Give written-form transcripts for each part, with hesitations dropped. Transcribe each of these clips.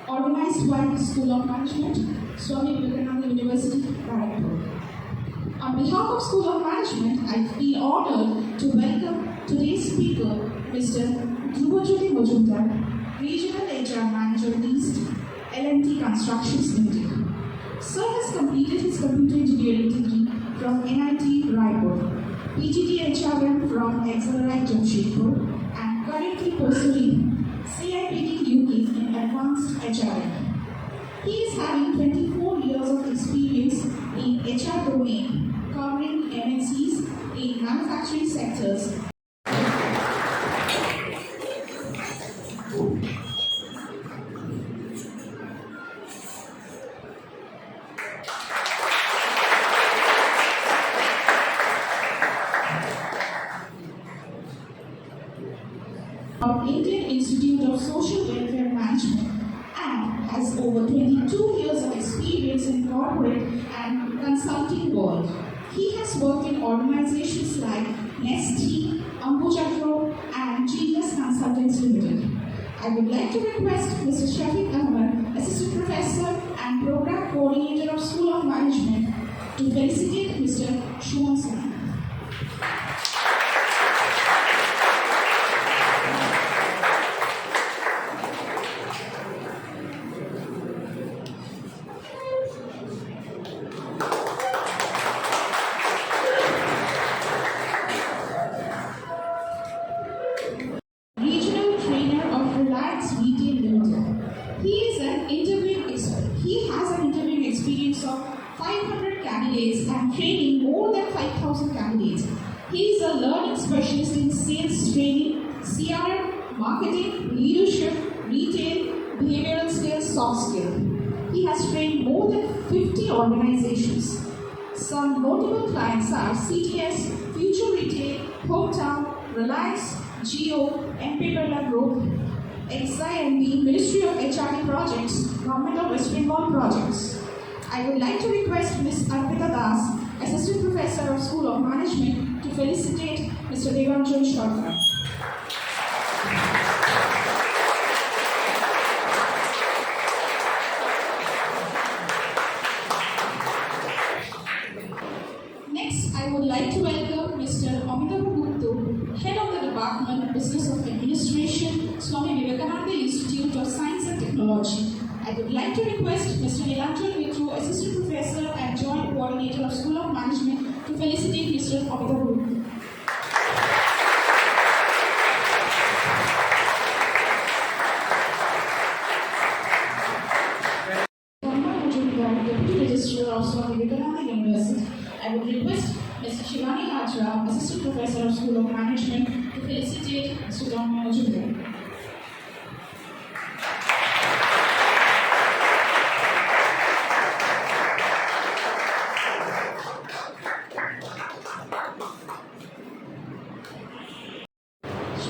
organized by the School of Management, Swami Vivekananda University, Bangalore. On behalf of School of Management, I feel honored to welcome today's speaker, Mr. Majumdar, Regional HR Manager East, L&T Constructions Limited. Sir has completed his computer engineering degree from NIT Raipur, PGD HRM from Accelerate Jamshedpur, and currently pursuing CIPD UK in Advanced HRM. He is having 24 years of experience in HR domain, covering MNCs in manufacturing sectors. Of Indian Institute of Social Welfare Management and has over 22 years of experience in corporate and consulting world. He has worked in organizations like Nestle, Ambuja and Genius Consultants Limited. I would like to request Mr. Shafiq Ahmed, Assistant Professor and Program Coordinator of School of Management, to felicitate Mr. Swami. And training more than 5,000 candidates. He is a learning specialist in sales training, CRM, marketing, leadership, retail, behavioral skills, soft skills. He has trained more than 50 organizations. Some notable clients are CTS, Future Retail, Hometown, Reliance, Geo, MP Birla Group, XIMB, Ministry of HRD Projects, Government of West Bengal Projects. I would like to request Ms. Arpita Das, Assistant Professor of School of Management, to felicitate Mr. Devanjan Sharkar. Next, I would like to welcome Mr. Amitabha, Head of the Department of Business of Administration, Swami Vivekananda Institute of Science and Technology. I would like to request Mr. Nilanjan Mitru, Assistant Professor and Joint Coordinator of School of Management, to felicitate Mr. Amitabha. Deputy Registrar of Swami Vivekananda University. I would request Mr. Shivani Hajra, Assistant Professor of School of Management, to felicitate Mr. Dr.Amitabha.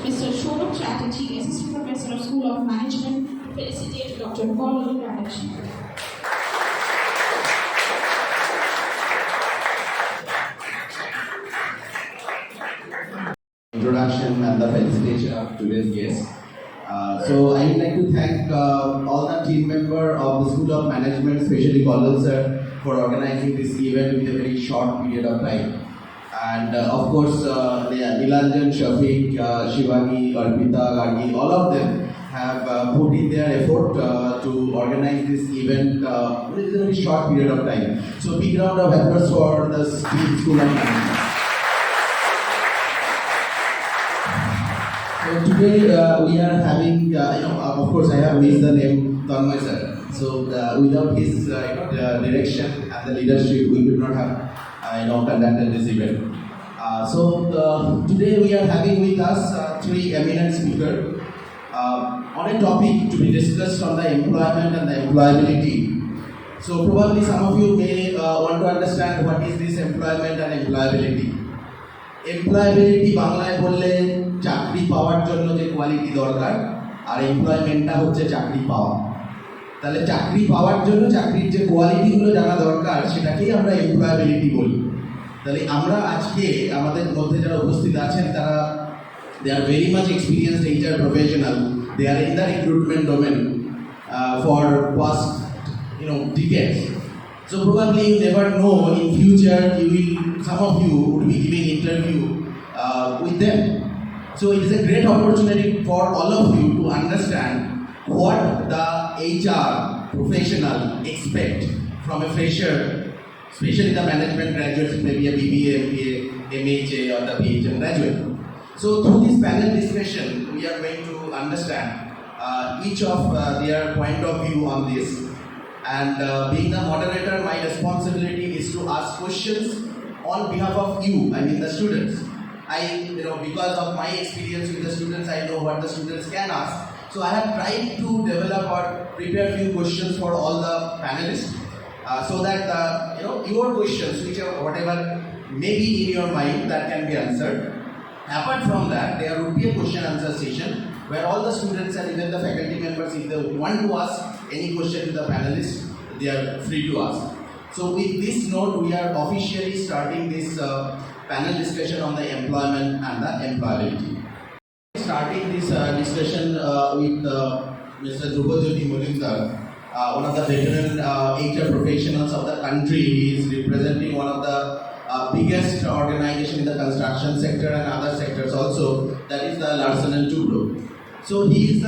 Mr. Shorab Chatterjee, Assistant Professor of School of Management, felicitate Dr. Paul Banerjee. Introduction and the felicitation of today's guest. So I would like to thank all the team members of the School of Management, especially Paul sir, for organizing this event with a very short period of time. And of course, Nilanjan, Shafiq, Shivani, Arpita, Gargi, all of them have put in their effort to organize this event within a very short period of time. So big round of applause for the School of Management. So today we are having, of course I have missed the name Tanmay sir. So without his direction and the leadership, we could not have conducted this event. Today we are having with us three eminent speakers on a topic to be discussed on the employment and the employability. So probably some of you may want to understand what is this employment and employability. Employability বাংলায় বললে চাকরি পাওয়ার জন্য যে quality দরকার, আর এমপ্লয়মেন্টটা হচ্ছে চাকরি পাওয়া। তাহলে চাকরি পাওয়ার জন্য চাকরির যে কোয়ালিটিগুলো জানা দরকার সেটাকেই আমরা এমপ্লয়াবিলিটি বলি। তাহলে আমরা আজকে আমাদের মধ্যে যারা উপস্থিত আছেন তারা they are very much experienced HR professional, they are in the recruitment domain, for past decades. So probably you never know in future some of you would be giving interview with them. So it is a great opportunity for all of you to understand what the HR professional expect from a fresher, especially the management graduates, maybe a BBA, MBA, MHA or the PhD graduate. So through this panel discussion, we are going to understand each of their point of view on this. And being the moderator, my responsibility is to ask questions on behalf of you, I mean the students. Because of my experience with the students, I know what the students can ask. So I have tried to develop or prepare few questions for all the panelists, so that your questions, whatever may be in your mind, that can be answered. Apart from that, there would be a question answer session where all the students and even the faculty members, if they want to ask any question to the panelists, they are free to ask. So with this note, we are officially starting this panel discussion on the employment and the employability. Starting this discussion with Mr. Dhruva Mulindkar, one of the veteran HR professionals of the country. He is representing one of the biggest organization in the construction sector and other sectors also, that is the Larsen and Toubro. So he is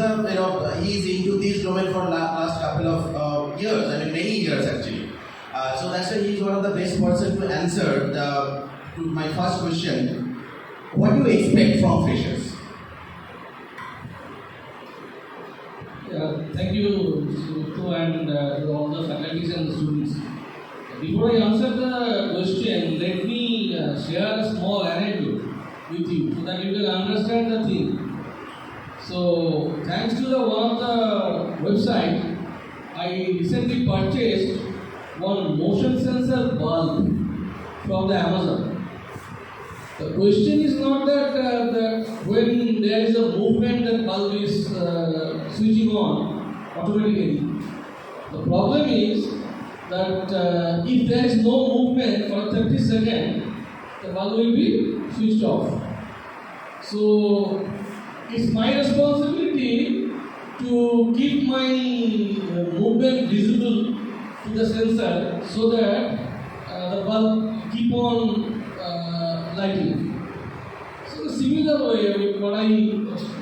he is into this domain for last couple of years, many years actually. So that's why he is one of the best person to answer to my first question. What do you expect from freshers? Thank you, Suthu, and all the faculties and the students. Before I answer the question, let me share a small anecdote with you so that you can understand the thing. So, thanks to one of the website, I recently purchased one motion sensor bulb from the Amazon. The question is not that when there is a movement, the bulb is switching on automatically. The problem is that if there is no movement for 30 seconds, the bulb will be switched off. So it's my responsibility to keep my movement visible to the sensor so that the bulb keep on lighting. So the similar way, what I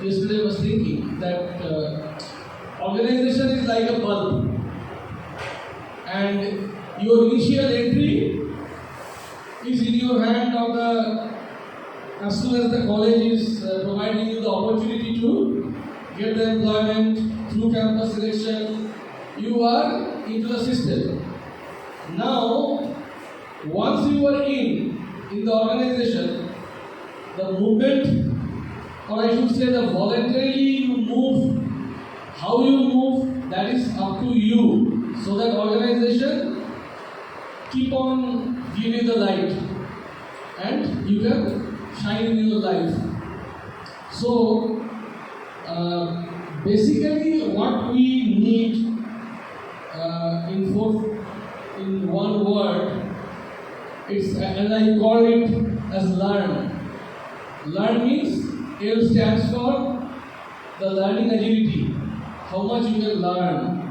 yesterday was thinking, that organization is like a bulb, and your initial entry is in your hand of as soon as the college is providing you the opportunity to get the employment through campus selection, you are into the system. Now, once you are in the organization, the movement, or I should say the voluntarily you move, how you move, that is up to you. So that organization keep on giving the light and you can shine in your life. So basically what we need in one word, it's, and I call it as learn. Learn means L stands for the learning agility, how much you can learn.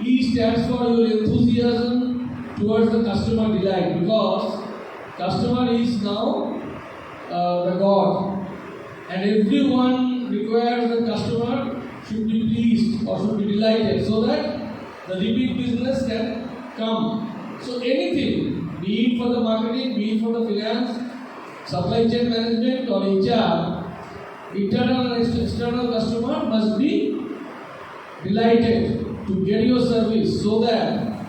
E stands for your enthusiasm towards the customer delight, because customer is now the God, and everyone requires the customer should be pleased or should be delighted so that the repeat business can come. So anything, be it for the marketing, be it for the finance, supply chain management or HR, internal and external customer must be delighted to get your service so that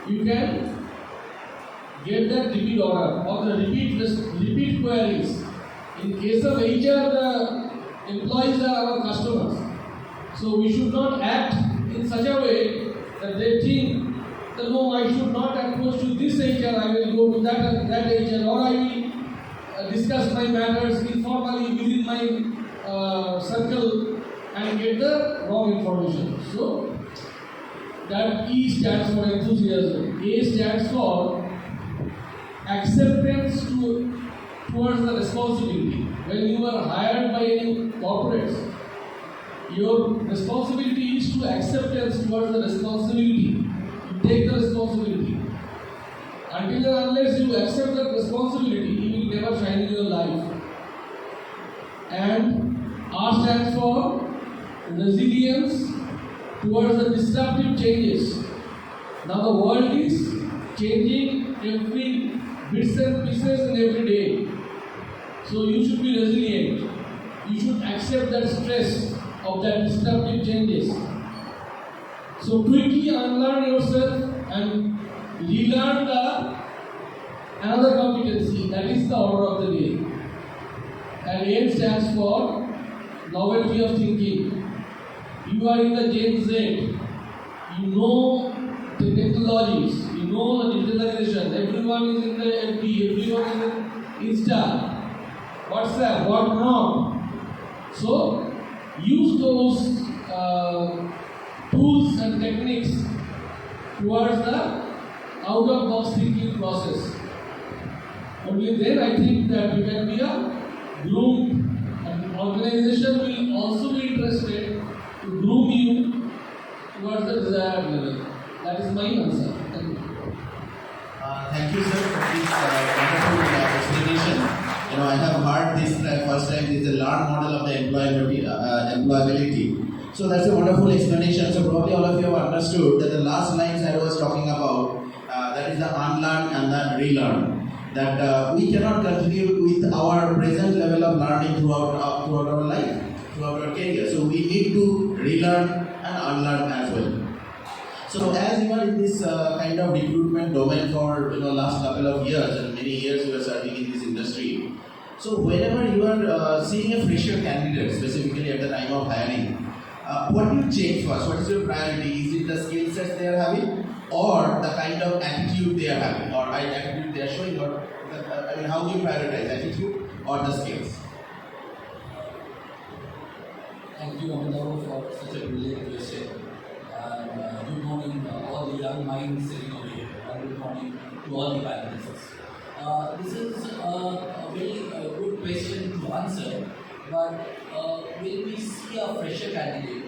you can get that repeat order or the repeat queries. In case of HR, the employees are our customers. So we should not act in such a way that they think that no, I should not approach to this HR, I will go to that HR, or I will discuss my matters informally within my circle and get the wrong information. So that E stands for enthusiasm. A stands for acceptance towards the responsibility. When you are hired by any corporates, Your responsibility is to acceptance towards the responsibility. You take the responsibility. Until and unless you accept that responsibility, you will never shine in your life. And R stands for resilience towards the disruptive changes. Now the world is changing every bits and pieces and every day. So you should be resilient. You should accept that stress of that disruptive changes. So quickly unlearn yourself and relearn another competency. That is the order of the day. And N stands for novelty of thinking. You are in the Gen Z. You know the technologies. You know the digitalization. Everyone is in the FB. Everyone is in Insta, WhatsApp, what not. So use those tools and techniques towards the out-of-box thinking process. Only then I think that you can be a groomed, and organization will also be interested to groom you towards the desired level. That is my answer. Thank you. Thank you, sir, for this wonderful explanation. I have heard this first time. This is the learn model of the employability. So that's a wonderful explanation. So probably all of you have understood that the last lines I was talking about, that is the unlearn and the relearn. That we cannot continue with our present level of learning throughout our life, throughout our career. So we need to relearn and unlearn as well. So as you are in this kind of recruitment domain for last couple of years, and many years you are serving in this industry. So whenever you are seeing a fresher candidate, specifically at the time of hiring, what do you change first? What is your priority? Is it the skill sets they are having, or the kind of attitude they are having, or attitude they are showing, or how do you prioritize, attitude or the skills? Thank you, Amitabha, for such a brilliant question. And good morning, all the young minds sitting over here. And good morning to all the panelists. This is a very good question to answer. But when we see a fresher candidate,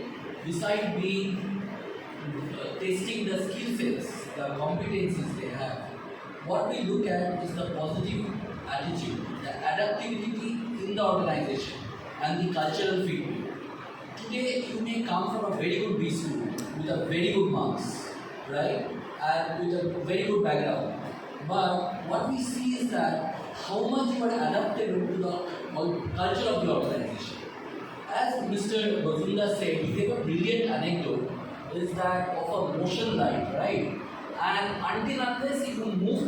besides being testing the skill sets, the competencies they have, what we look at is the positive attitude, the adaptability in the organization, and the cultural fit. Today, you may come from a very good B school with a very good marks, right? And with a very good background. But what we see is that how much you are adaptable to the culture of the organization. As Mr. Bazunda said, he gave a brilliant anecdote, is that of a motion light, right? And until unless you move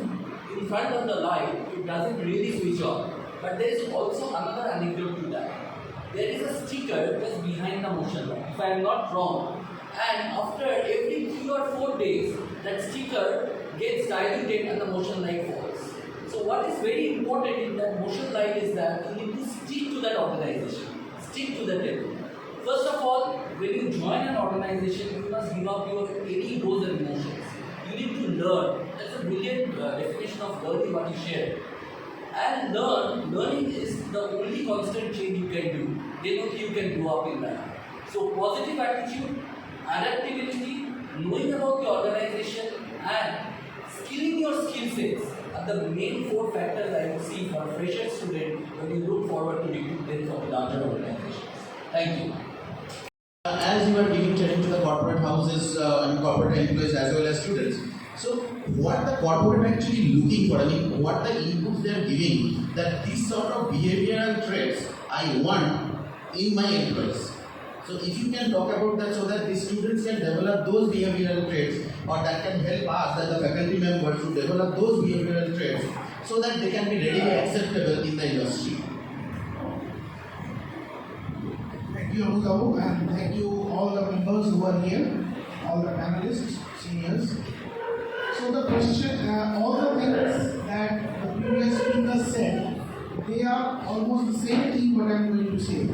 in front of the light, it doesn't really switch on. But there is also another anecdote to that. There is a sticker just behind the motion light, if I am not wrong. And after every 3 or 4 days, that sticker gets diluted and the motion light falls. So what is very important in that motion light is that you need to stick to that organization, stick to the table. First of all, when you join an organization, you must give up your any goals and emotions. You need to learn. That's a brilliant definition of learning what you shared. And learning is the only constant change you can do. Then only you can grow up in life. So positive attitude, adaptability, knowing about the organization, and skilling your skill sets are the main 4 factors I would see for a fresher student when you look forward to recruit them from larger organizations. Thank you. As you are giving training to the corporate houses and corporate employees as well as students, so what the corporate actually looking for, what the inputs they are giving, that this sort of behavioral traits I want in my employees. So if you can talk about that so that the students can develop those behavioral traits, or that can help us as the faculty members to develop those behavioral traits so that they can be readily acceptable in the industry. Thank you, Amitabha, and thank you all the members who are here, all the panelists, seniors. So the question, all the things that the previous speaker said, they are almost the same thing what I am going to say.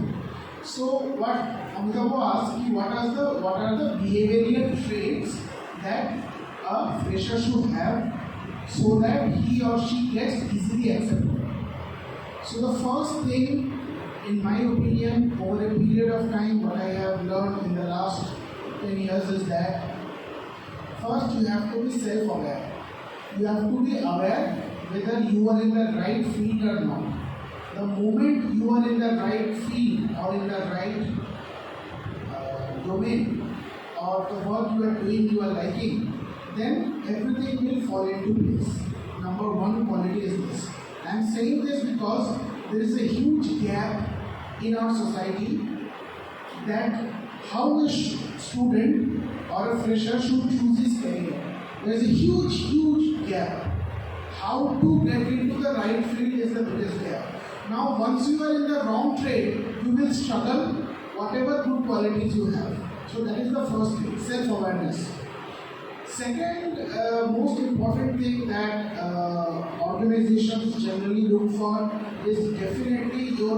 So what Amitabha asked me, what are the behavioral traits that a fresher should have so that he or she gets easily accepted. So the first thing in my opinion, over a period of time, what I have learned in the last 10 years is that first you have to be self-aware. You have to be aware whether you are in the right field or not. The moment you are in the right field or in the right domain or the work you are doing you are liking, then everything will fall into place. Number one quality is this. I am saying this because there is a huge gap in our society that how a student or a fresher should choose his career. There is a huge gap. How to get into the right field is the biggest gap. Now, once you are in the wrong trade, you will struggle whatever good qualities you have. So that is the first thing, self-awareness. Second, most important thing that organizations generally look for is definitely your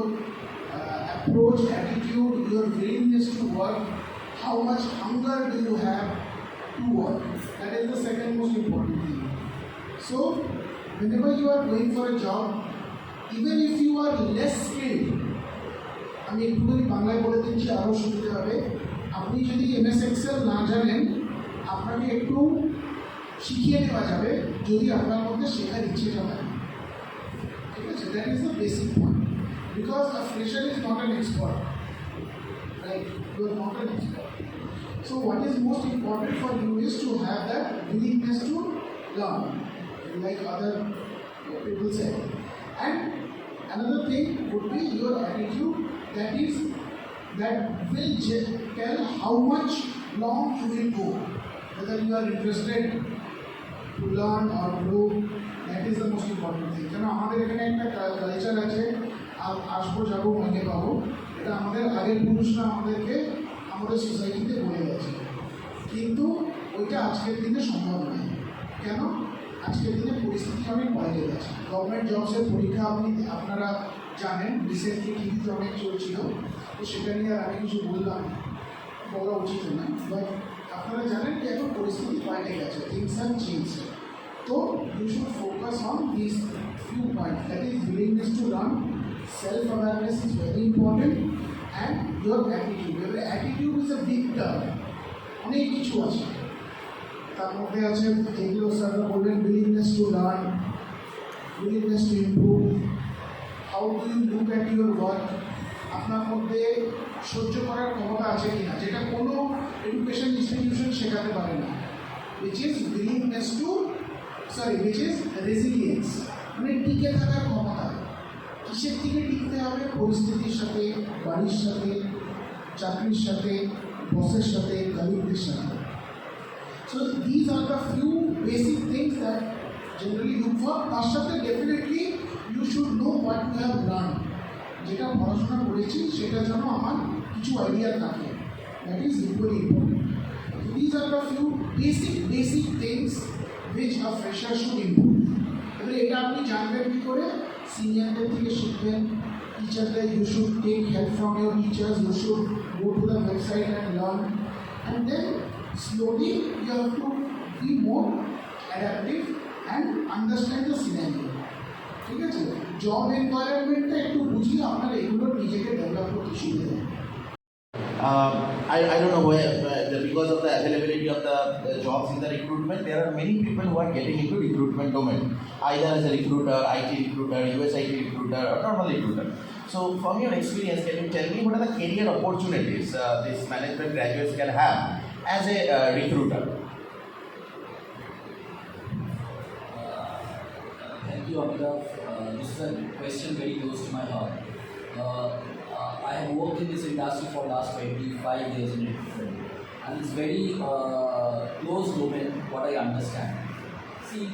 approach, attitude, your willingness to work, how much hunger do you have to work. That is the second most important thing. So, whenever you are going for a job, even if you are less skilled, আমি একটুখানি বাংলায় বলে দিচ্ছি আরও সুবিধা হবে, আপনি যদি MS Excel না জানেন আপনাকে একটু শিখিয়ে দেওয়া যাবে যদি আপনার মধ্যে শেখার ইচ্ছেটা থাকে, ঠিক আছে? That is the basic point, because a fresher is not an expert, right? You are not an expert. So what is most important for you is to have that willingness to learn, like other people say. And another thing would be your attitude, that will tell how much long you will go, whether you are interested to learn or grow. That is the most important thing. কেন আমাদের এখানে একটা culture আছে, আসবো যাবো মাইনে পাবো, এটা আমাদের আগের পুরুষরা আমাদেরকে আমাদের সোসাইটিতে বলে গেছে, কিন্তু ওইটা আজকের দিনে সম্ভব নয়। কেন? আজকের দিনে পরিস্থিতি অনেক পাল্টে গেছে। গভর্নমেন্ট জবসের পরীক্ষা আপনারা জানেন, রিসেন্টলি টিভিতে অনেক চলছিল, তো সেটা নিয়ে আর আমি কিছু বলা উচিত না, বাট আপনারা জানেন যে এখন পরিস্থিতি পাল্টে গেছে, থিংস হ্যাভ চেঞ্জ। তো you should focus on this few point, that is willingness to learn, self awareness is very important, and your attitude. Your attitude is a big term, অনেক কিছু আছে তার মধ্যে আছে, এগুলো স্যাররা বলবেন willingness to learn, willingness to improve, how do you look at your work, আপনার মধ্যে সহ্য করার ক্ষমতা আছে কিনা, যেটা কোনো এডুকেশন ইনস্টিটিউশন শেখাতে পারে না, which is resilience, মানে টিকে থাকার ক্ষমতা। কিসের থেকে টিকতে হবে? পরিস্থিতির সাথে, বাড়ির সাথে, চাকরির সাথে, বসের সাথে, কলিগদের সাথে। So these are the few basic things that generally look for. তার সাথে definitely you should know what you have learned. যেটা পড়াশোনা করেছি সেটা যেন আমার কিছু আইডিয়া থাকে, that is equally important. So these are the few basic things which a fresher should improve. এবার এটা আপনি জানবেন কি করে? সিনিয়রদের থেকে শিখবেন, টিচারদের, you should take help from your teachers, you should go to the website and learn, and then slowly you have to be more adaptive and understand the scenario. ঠিক আছে? জব এনভায়রনমেন্টটা একটু বুঝিয়ে আপনার এগুলো নিজেকে ডেভেলপ করতে শিখে দেবেন। I don't know where, because of the availability of the jobs in the recruitment, there are many people who are getting into recruitment domain, either as a recruiter, IT recruiter, USIT recruiter, or normal recruiter. So from your experience, can you tell me what are the career opportunities these management graduates can have as a recruiter? Thank you, Amitabha. This is a question very close to my heart. I have worked in this industry for the last 25 years in recruitment, and it's very close domain what I understand. See,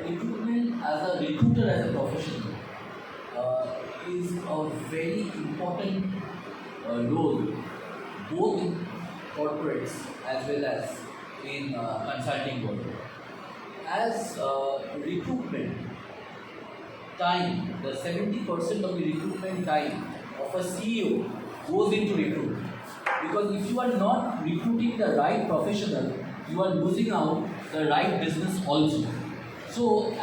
recruitment as a recruiter, as a profession, is a very important role, both in corporates as well as in consulting world. As recruitment time, the 70% of the recruitment time of a CEO goes into recruitment. Because if you are not recruiting the right professional, you are losing out the right business also. So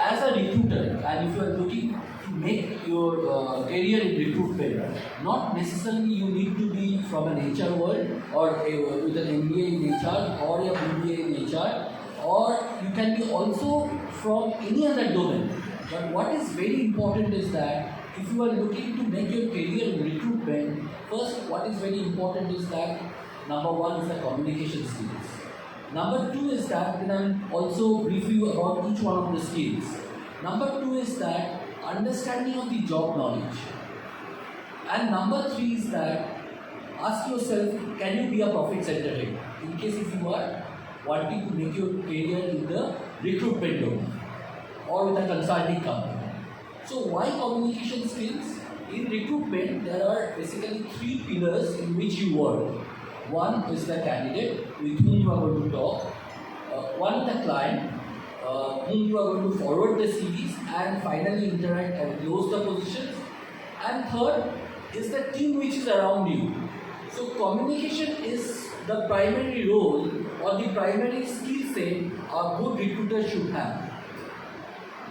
as a recruiter, and if you are looking to make your career in recruitment, not necessarily you need to be from an HR world or with an MBA in HR or a BBA in HR, or you can be also from any other domain. But what is very important is that if you are looking to make your career in recruitment, first what is very important is that number one is the communication skills. Number two is that, then I'll also brief you about each one of the skills. Number two is that understanding of the job knowledge. And number three is that ask yourself, can you be a profit center head? In case if you are wanting to make your career in the recruitment domain or with a consulting company. So why communication skills? In recruitment, there are basically three pillars in which you work. One is the candidate with whom you are going to talk. One the client whom you are going to forward the CVs and finally interact and close the positions. And third is the team which is around you. So communication is the primary role or the primary skill set a good recruiter should have.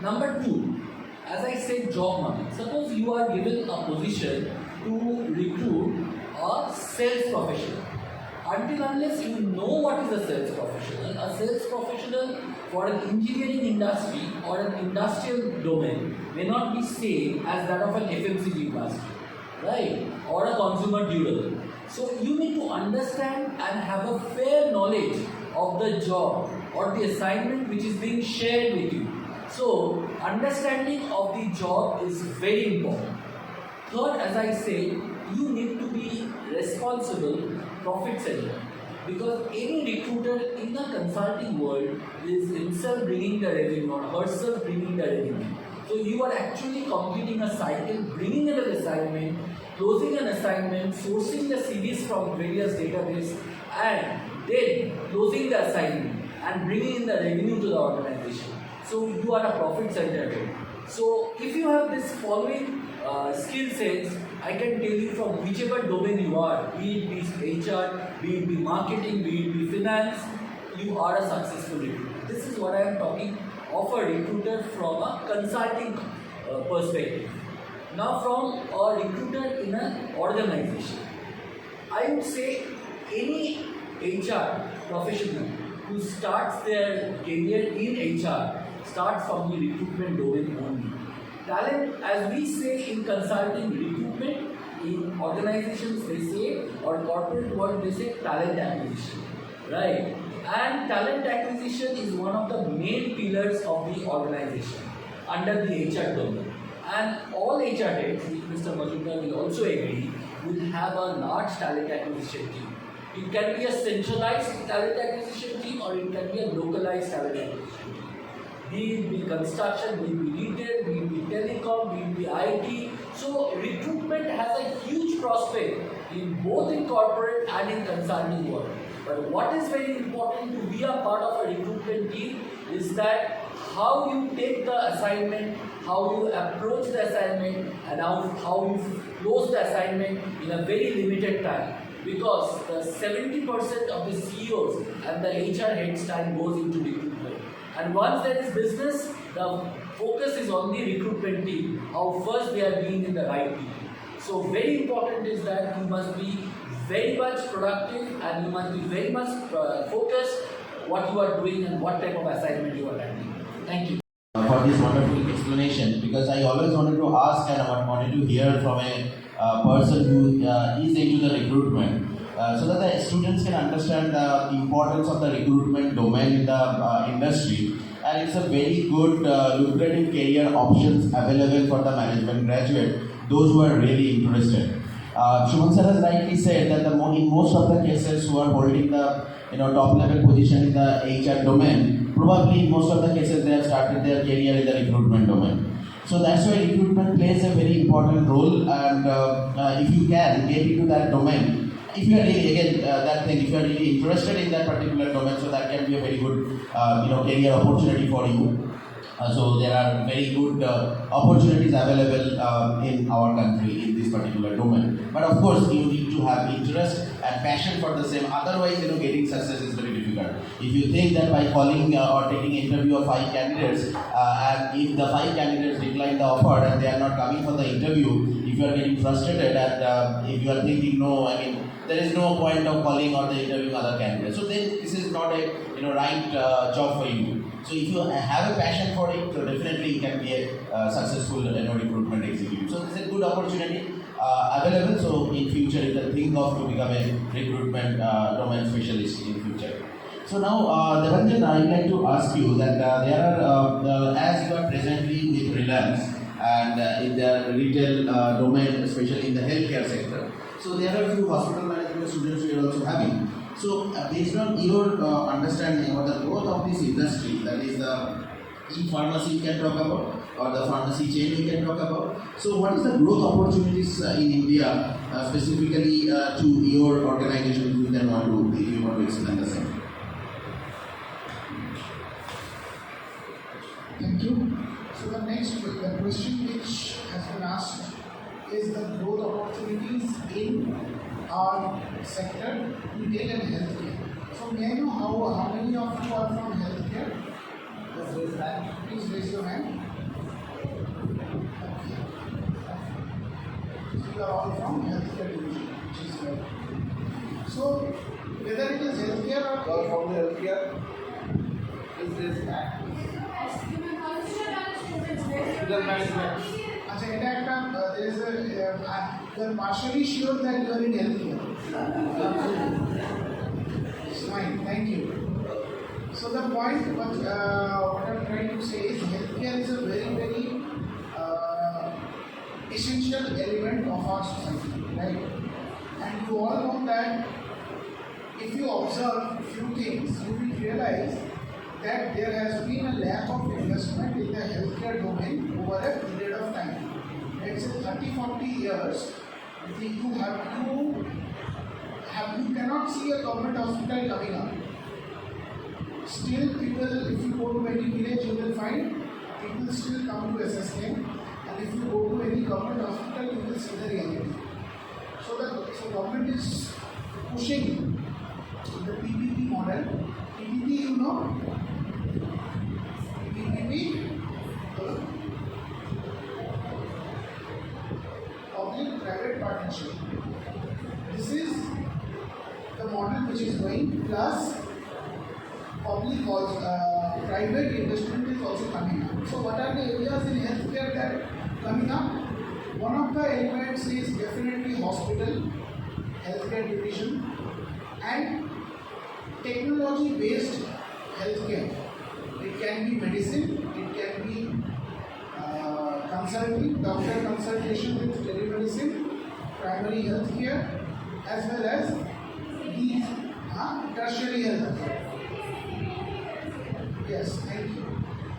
Number two, as I said, job knowledge. Suppose you are given a position to recruit a sales professional. Until unless you know what is a sales professional for an engineering industry or an industrial domain may not be same as that of an FMCG industry, right? Or a consumer durable. So you need to understand and have a fair knowledge of the job or the assignment which is being shared with you. So understanding of the job is very important. Third, as I said, you need to be responsible profit center, because any recruiter in the consulting world is himself bringing the revenue or herself bringing the revenue. So you are actually completing a cycle, bringing in an assignment, closing an assignment, sourcing the CVs from various databases, and then closing the assignment and bringing in the revenue to the organization. So you are a profit center. So if you have this following skill sets, I can tell you from whichever domain you are, be it HR, be it marketing, be it finance, you are a successful recruiter. This is what I am talking of a recruiter from a consulting perspective. Now from a recruiter in an organization, I would say any HR professional who starts their career in HR starts from the recruitment domain only. Talent, as we say in consulting, recruitment, in organizations they say, or corporate world they say talent acquisition, right? And talent acquisition is one of the main pillars of the organization under the HR domain. And all HR heads, which Mr. Majumdar will also agree, will have a large talent acquisition team. It can be a centralized talent acquisition team or it can be a localized talent acquisition team. Be it be construction, be it be retail, be it be telecom, be it be IT. So recruitment has a huge prospect in both in corporate and in consulting world. But what is very important to be a part of a recruitment team is that how you take the assignment, how you approach the assignment, and how you close the assignment in a very limited time. Because the 70% of the CEOs and the HR heads time goes into recruitment. And once there is business, the focus is on the recruitment team, how first they are being in the right people. So very important is that you must be very much productive and you must be very much focused what you are doing and what type of assignment you are handling. Thank you. For this wonderful explanation, because I always wanted to ask and I wanted to hear from a person who is into the recruitment. So that the students can understand the importance of the recruitment domain in the industry, and it's a very good lucrative career options available for the management graduate, those who are really interested. Shuman sir has rightly said that in most of the cases who are holding the top level position in the HR domain, probably in most of the cases they have started their career in the recruitment domain. So that's why recruitment plays a very important role, and if you can get into that domain, if you are really, again, if you are really interested in that particular domain, so that can be a very good, career opportunity for you. So there are very good opportunities available in our country in this particular domain. But of course, you need to to have interest and passion for the same. Otherwise, getting success is very difficult. If you think that by calling or taking interview of 5 candidates, and if the 5 candidates decline the offer and they are not coming for the interview, if you are getting frustrated and if you are thinking, no, there is no point of calling or the interviewing other candidates. So then this is not a right job for you. So if you have a passion for it, so definitely you can be a successful recruitment executive. So this is a good opportunity available. So in future you can think of to become a recruitment domain specialist in future. So now, Devanjan, I would like to ask you that there are, as you are presently with Reliance and in the retail domain, especially in the healthcare sector, so there are a few hospital management students you are also having. So based on your understanding about the growth of this industry, that is the e-pharmacy you can talk about, or the pharmacy chain you can talk about. So what is the growth opportunities in India, specifically to your organization, if you want to explain the same? Thank you. So the question which has been asked is the growth opportunities in our sector, retail and healthcare. So may I know how many of you are from healthcare? Just raise your hand. Please raise your hand. Okay. So you are all from healthcare division, which is good. So whether it is healthcare or from the healthcare, please raise your hand. There is a you are partially sure that you are in healthcare. Fine, thank you. So the point what I'm trying to say is healthcare is a very, very essential element of our society, right? And you all know that if you observe few things, you will realize that there has been a lack of investment in the healthcare domain over a period of time. Let's say 30-40 years, you cannot see a government hospital coming up. Still, people, if you go to any village, you will find people still come to SSK, and if you go to any government hospital, you will see the reality. So government is pushing the PPP model. PPP, you know? PPP, public-private partnership. This is the model which is going, plus private investment is also coming up. So what are the areas in healthcare that coming up? One of the elements is definitely hospital, healthcare division, and technology-based healthcare. It can be medicine, it can be consulting, doctor consultation with telemedicine, primary healthcare, as well as these tertiary healthcare. Yes, thank you.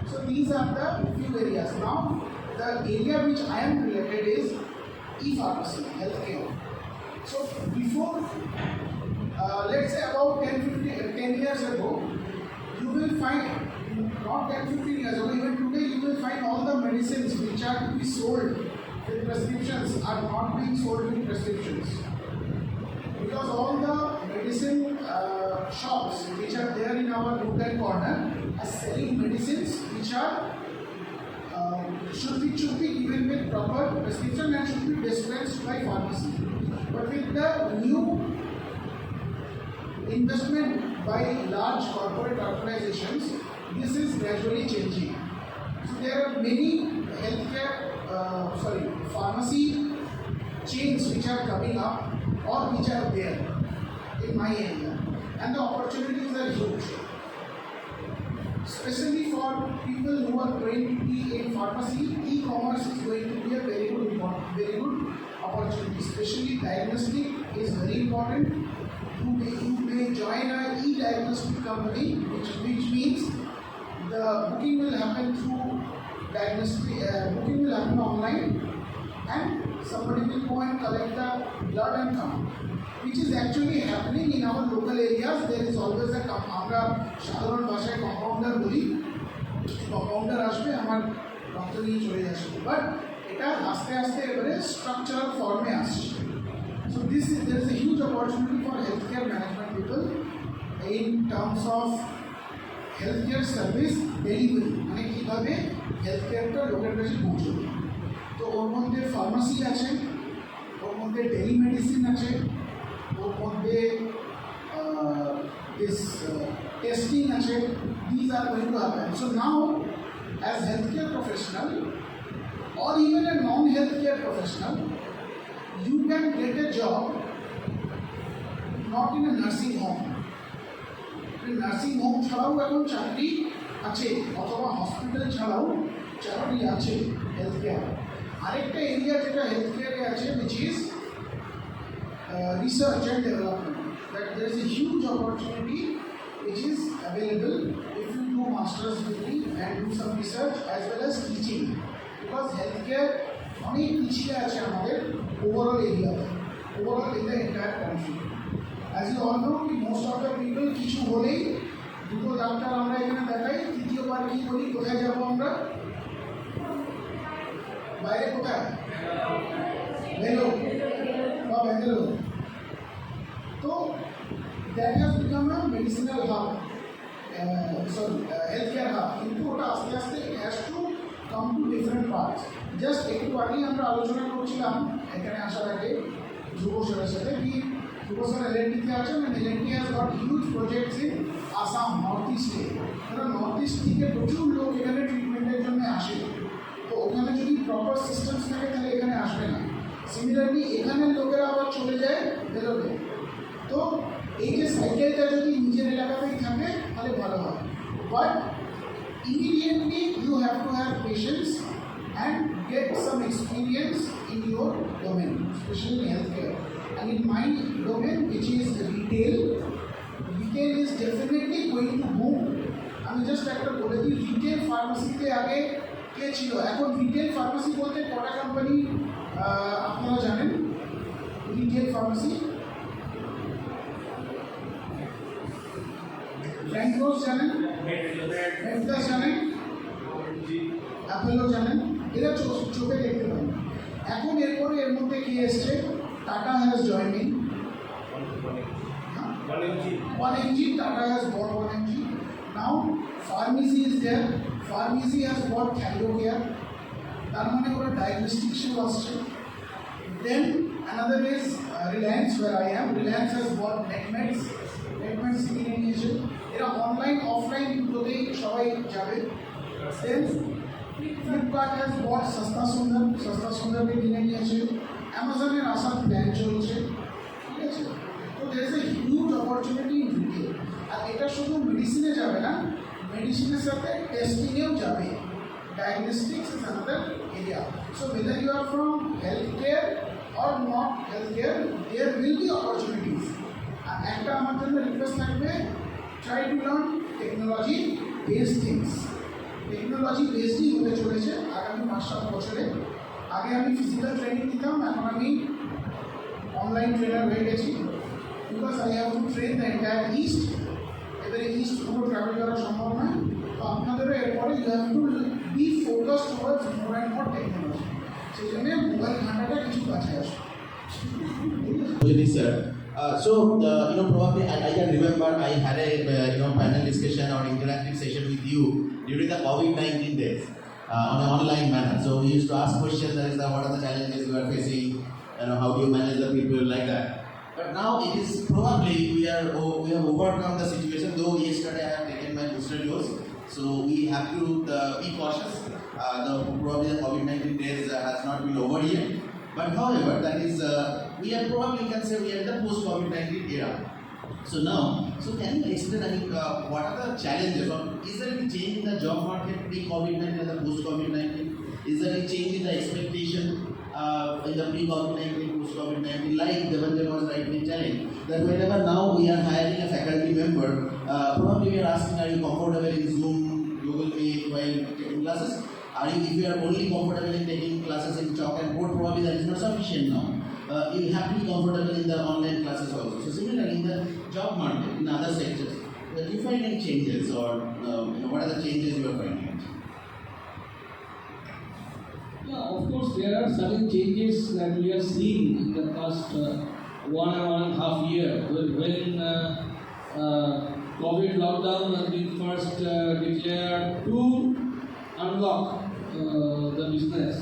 So these are the few areas. Now, the area which I am related is e-pharmacy, healthcare. So before, let's say about 10 years ago, you will find, not 10-15 years ago, even today you will find all the medicines which are to be sold with prescriptions are not being sold with prescriptions. Because all the medicine shops which are there in our nook and corner are selling medicines which are should be given with proper prescription and should be dispensed by pharmacy. But with the new investment by large corporate organizations, this is gradually changing. So there are many pharmacy chains which are coming up or which are there in my area, and the opportunities are huge. Especially for people who are going to be in pharmacy, e-commerce is going to be a very good opportunity. Especially diagnostic is very important. You may join an e-diagnostic company, which means the booking will happen through diagnostic. Booking will happen online, and somebody will go and collect the blood and come, which is actually happening in our local areas. There is always a আমরা সাধারণ ভাষায় compounder বলি, compounder আসবে আমার রক্ত নিয়ে চলে আসবে, বাট এটা আস্তে আস্তে এবারে স্ট্রাকচারাল ফর্মে আসছে। So there is a huge opportunity for healthcare management people in terms of healthcare service delivery, মানে কিভাবে হেলথকেয়ারটা লোকের কাছে পৌঁছবে। তো ওর মধ্যে ফার্মাসি আছে, ওর মধ্যে টেলিমেডিসিন আছে, ওর মধ্যে testing আছে, these are going to happen. So now as healthcare professional or even a non-healthcare professional, you can get a job not in a nursing home. Nursing home ছাড়াও এখন চাকরি আছে, অথবা হসপিটাল ছাড়াও চাকরি আছে হেলথ কেয়ার। আরেকটা এরিয়া যেটা হেলথ কেয়ারে আছে, which is research and development, that there is a huge opportunity which is available if you do master's degree and do some research as well as teaching, because healthcare অনেক পিছিয়ে আছে আমাদের overall এরিয়াতে, overall in the entire country. As you all know, most of the people কিছু হলেই দুটো doctor আমরা এখানে দেখাই, তৃতীয়বার কি বলি, কোথায় যাবো আমরা, বাইরে কোথায়, বেঙ্গালোর বা ব্যাঙ্গালোর। তো that has become a medicinal hub, sorry healthcare hub, কিন্তু ওটা আস্তে আস্তে has to come to different parts. Just একটু আগেই আমরা আলোচনা করছিলাম এখানে আসার আগে ধ্রুব স্যারের সাথে, কি Because LNT and LNT has got huge projects in Assam, Northeast. Northeast থেকে প্রচুর লোক এখানে ট্রিটমেন্টের জন্য আসে, তো ওখানে যদি প্রপার সিস্টেমস থাকে তাহলে এখানে আসবে না। সিমিলারলি এখানের লোকেরা আবার চলে যায় বেরোবে। তো এই যে সাইকেলটা যদি নিজের এলাকাতেই থাকে তাহলে ভালো হয়, but immediately you have to have patience and get some experience in your domain, especially in healthcare. And in my domain, which is retail is definitely going to boom. আমি জাস্ট একটা বলে দিই, রিটেল ফার্মাসিতে আগে কে ছিল, এখন retail pharmacy বলতে কটা company আপনারা জানেন? রিটেল ফার্মাসি ফ্র্যাঙ্কোস জানেন, মেডপ্লাস জানেন, অ্যাপোলো জানেন, এরা চোখে দেখতে পান। এখন এরপরে এর মধ্যে কে এসছে? Tata has joined in. 1mg. Tata has bought 1mg. Now Pharmacy is there. Pharmacy has bought Candocare. তার মানে ওরা ডায়াগনস্টিক্সও আসছে। Then another is Reliance, where I am. Reliance has bought Netmeds. Netmeds কিনে নিয়েছে। এরা অনলাইন অফলাইন দুটোতেই সবাই যাবে। Then Flipkart has bought সস্তা সুন্দরকে কিনে নিয়েছে। অ্যামাজনের আসার প্ল্যান চলছে, ঠিক আছে। তো there is a huge opportunity in retail. আর এটা শুধু মেডিসিনে যাবে না, মেডিসিনের সাথে টেস্টিংয়েও যাবে। Diagnostics is another area. So whether you are from healthcare or not healthcare, there will be opportunities. আর একটা আমার জন্য রিকোয়েস্ট থাকবে, try to learn technology based things. Technology বেসডই হতে চলেছে আগামী 5-7 বছরে। আগে আমি ফিজিক্যাল ট্রেনিং দিতাম, এখন আমি অনলাইন ট্রেনার হয়ে গেছি, because I have to train the entire east. এবারে ইস্ট পুরো ট্রাভেল করা সম্ভব নয়, তো আপনাদেরও এরপরে you have to be focused towards more and more technology. সেই জন্য মোবাইল ঘাঁটাটা কিছু কাছে আসে। Sir. Probably I can remember I had a panel discussion or interactive session with you during the COVID-19 days on an online manner. So we used to ask questions, what are the challenges you are facing, how do you manage the people like that. But now it is probably we have overcome the situation. Though yesterday I have taken my booster dose, so we have to be cautious. Probably the COVID-19 days has not been over yet. But however, that is we are probably can say we are in the post-COVID-19 era. So can you explain what are the challenges, or is there any change in the job market pre-COVID-19 and the post-COVID-19? Is there any change in the expectation in the pre-COVID-19, post-COVID-19? Like Devendra was rightly telling that whenever now we are hiring a faculty member, probably we are asking, are you comfortable in Zoom, Google Meet while taking classes? If you are only comfortable in taking classes in chalk and board, probably that is not sufficient now. You have to be comfortable in the online classes also. So similarly in the job market, in other sectors, do you find any changes, or what are the changes you are finding? Yeah, of course there are certain changes that we are seeing in the past one and a half year when COVID lockdown has been first declared to unlock the business.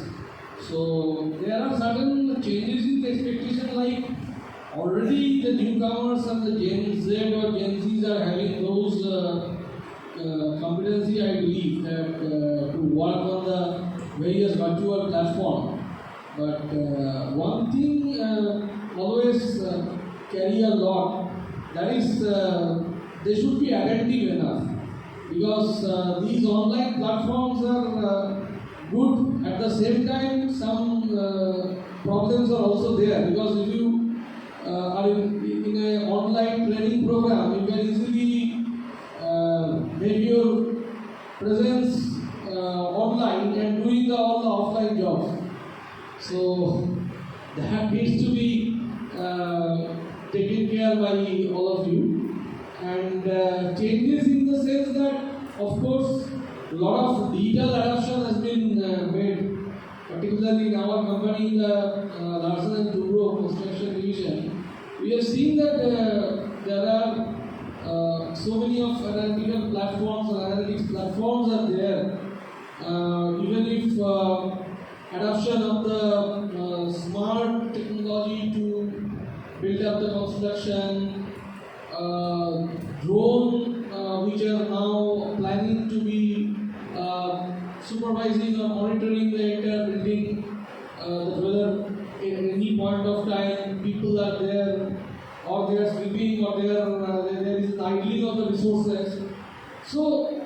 So there are certain changes in the expectation, like already the newcomers and the Gen Z or Gen Zs are having those competency, I believe, that to work on the various virtual platform. But one thing always carry a lot, that is they should be attentive enough, because these online platforms are good. At the same time, some problems are also there, because if you are in an online training program, you can easily make your presence online and doing all the offline jobs. So that needs to be taken care by all of you. And changes in the sense that, of course, a lot of digital adoption has been made, particularly in our company, the Larsen and Toubro construction division. We have seen that there are so many of analytical platforms and analytics platforms are there. Even if adoption of the smart technology to build up the construction, drone which are now planning to be supervising or monitoring the entire building, that whether at any point of time people are there or they are sleeping or there is an idling of the resources. So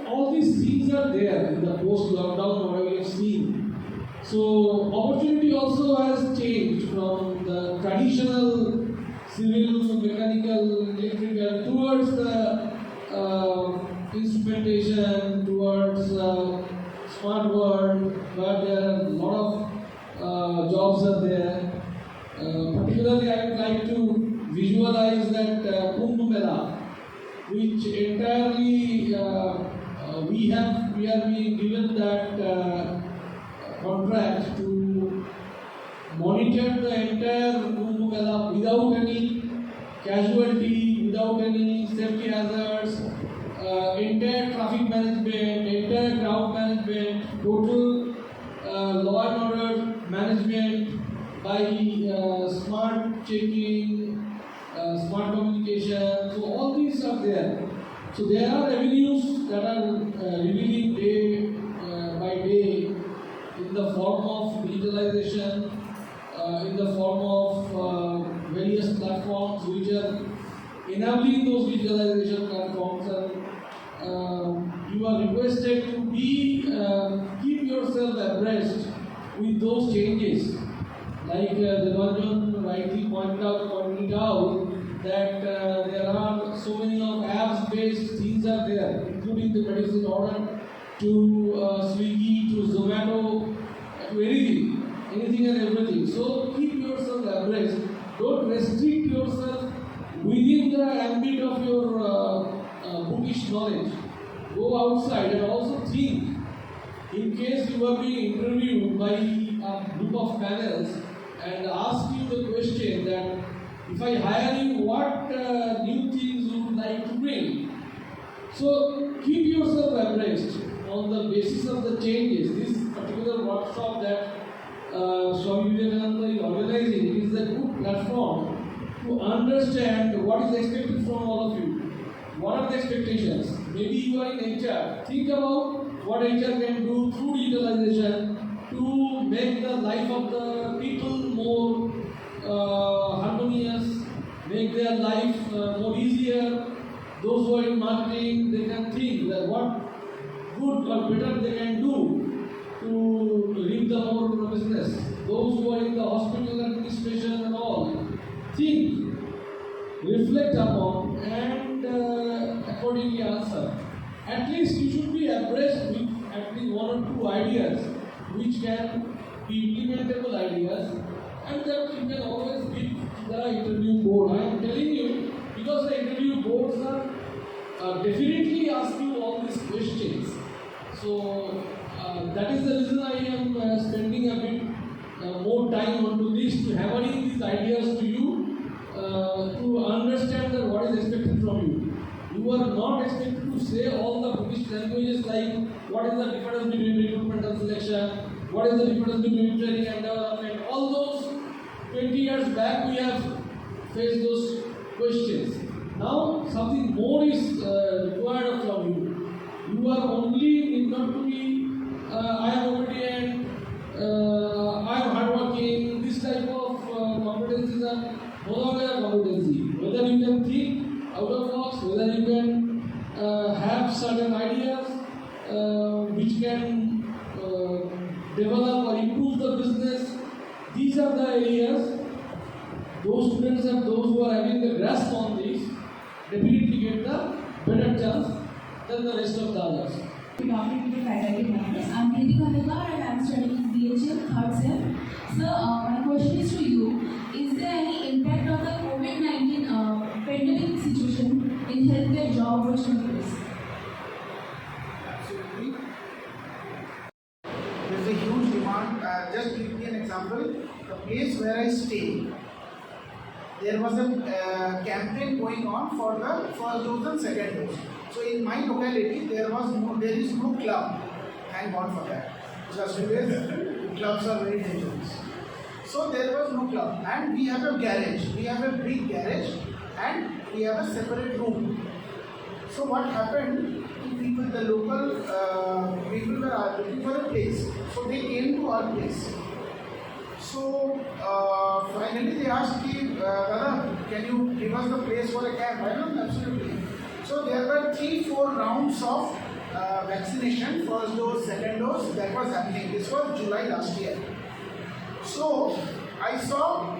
all these things are there in the post-lockdown what we have seen. So opportunity also has changed from the traditional civil, mechanical, electrical towards the instrumentation, towards smart world, where there are a lot of jobs are there. Particularly, I would like to visualize that Kumbh Mela, which entirely we are being given that contract to monitor the entire Kumbh Mela without any casualty, without any safety hazards, entire traffic management, entire crowd management, total law and order management by smart checking, smart communication. So all these are there. So there are avenues that are revealing day by day in the form of digitalization, in the form of various platforms which are enabling those digitalization platforms, and you are requested to be keep yourself abreast with those changes. Like Devanjan rightly pointed out that there are so many of apps-based things are there, including the medicine order to Swiggy, to Zomato, to anything and everything. So keep yourself abreast. Don't restrict yourself within the ambit of your bookish knowledge. Go outside and also think. In case you are being interviewed by a group of panels and ask you the question that if I hire you, what new things you would like to bring? So keep yourself abreast on the basis of the changes. This particular workshop that Swami Vivekananda is organizing is a good platform to understand what is expected from all of you. What are the expectations? Maybe you are in HR. Think about what HR can do through digitalization to make the life of the people more harmonious, make their life more easier. Those who are in marketing, they can think that what good or better they can do to reap the more business. Those who are in the hospital administration and all, think, reflect upon, and accordingly answer. At least you should be abreast with at least one or two ideas which can be implementable ideas, and that you can always beat the interview board. I am telling you, because the interview boards are definitely ask you all these questions. So that is the reason I am spending a bit more time onto this, to hammering these ideas to you to understand that what is expected from you. You are not expected to say all the British languages like what is the difference between recruitment and selection, what is the difference between training and development. All those 20 years back we have faced those questions. Now something more is required from you. You are only need not to be I am obedient, I am hardworking. This type of competencies are no longer a competency. Whether you can think out of box, whether you can have certain ideas which can develop or improve the business. These are the areas. Those students and those who are having the grasp on this definitely get the better chance than the rest of the others. Good afternoon to faculty members. I'm Vivekananda and I'm studying in BHM 3rd sem. Sir, my question is to you. Is there any impact of the COVID-19 pandemic situation in healthcare job opportunities? Absolutely. There's a huge demand. Just give me an example. The place where I stay, there was a campaign going on for the first dose and second dose. So in my locality, there is no club. Thank God for that. Just because clubs are very dangerous. So there was no club, and we have a garage. We have a big garage, and we have a separate room. So what happened? People, the local people were looking for a place. So they came to our place. So finally they asked me, Dada, can you give us the place for a camp? I know, absolutely. So there were 3-4 rounds of vaccination, first dose, second dose, that was happening. This was July last year. So I saw,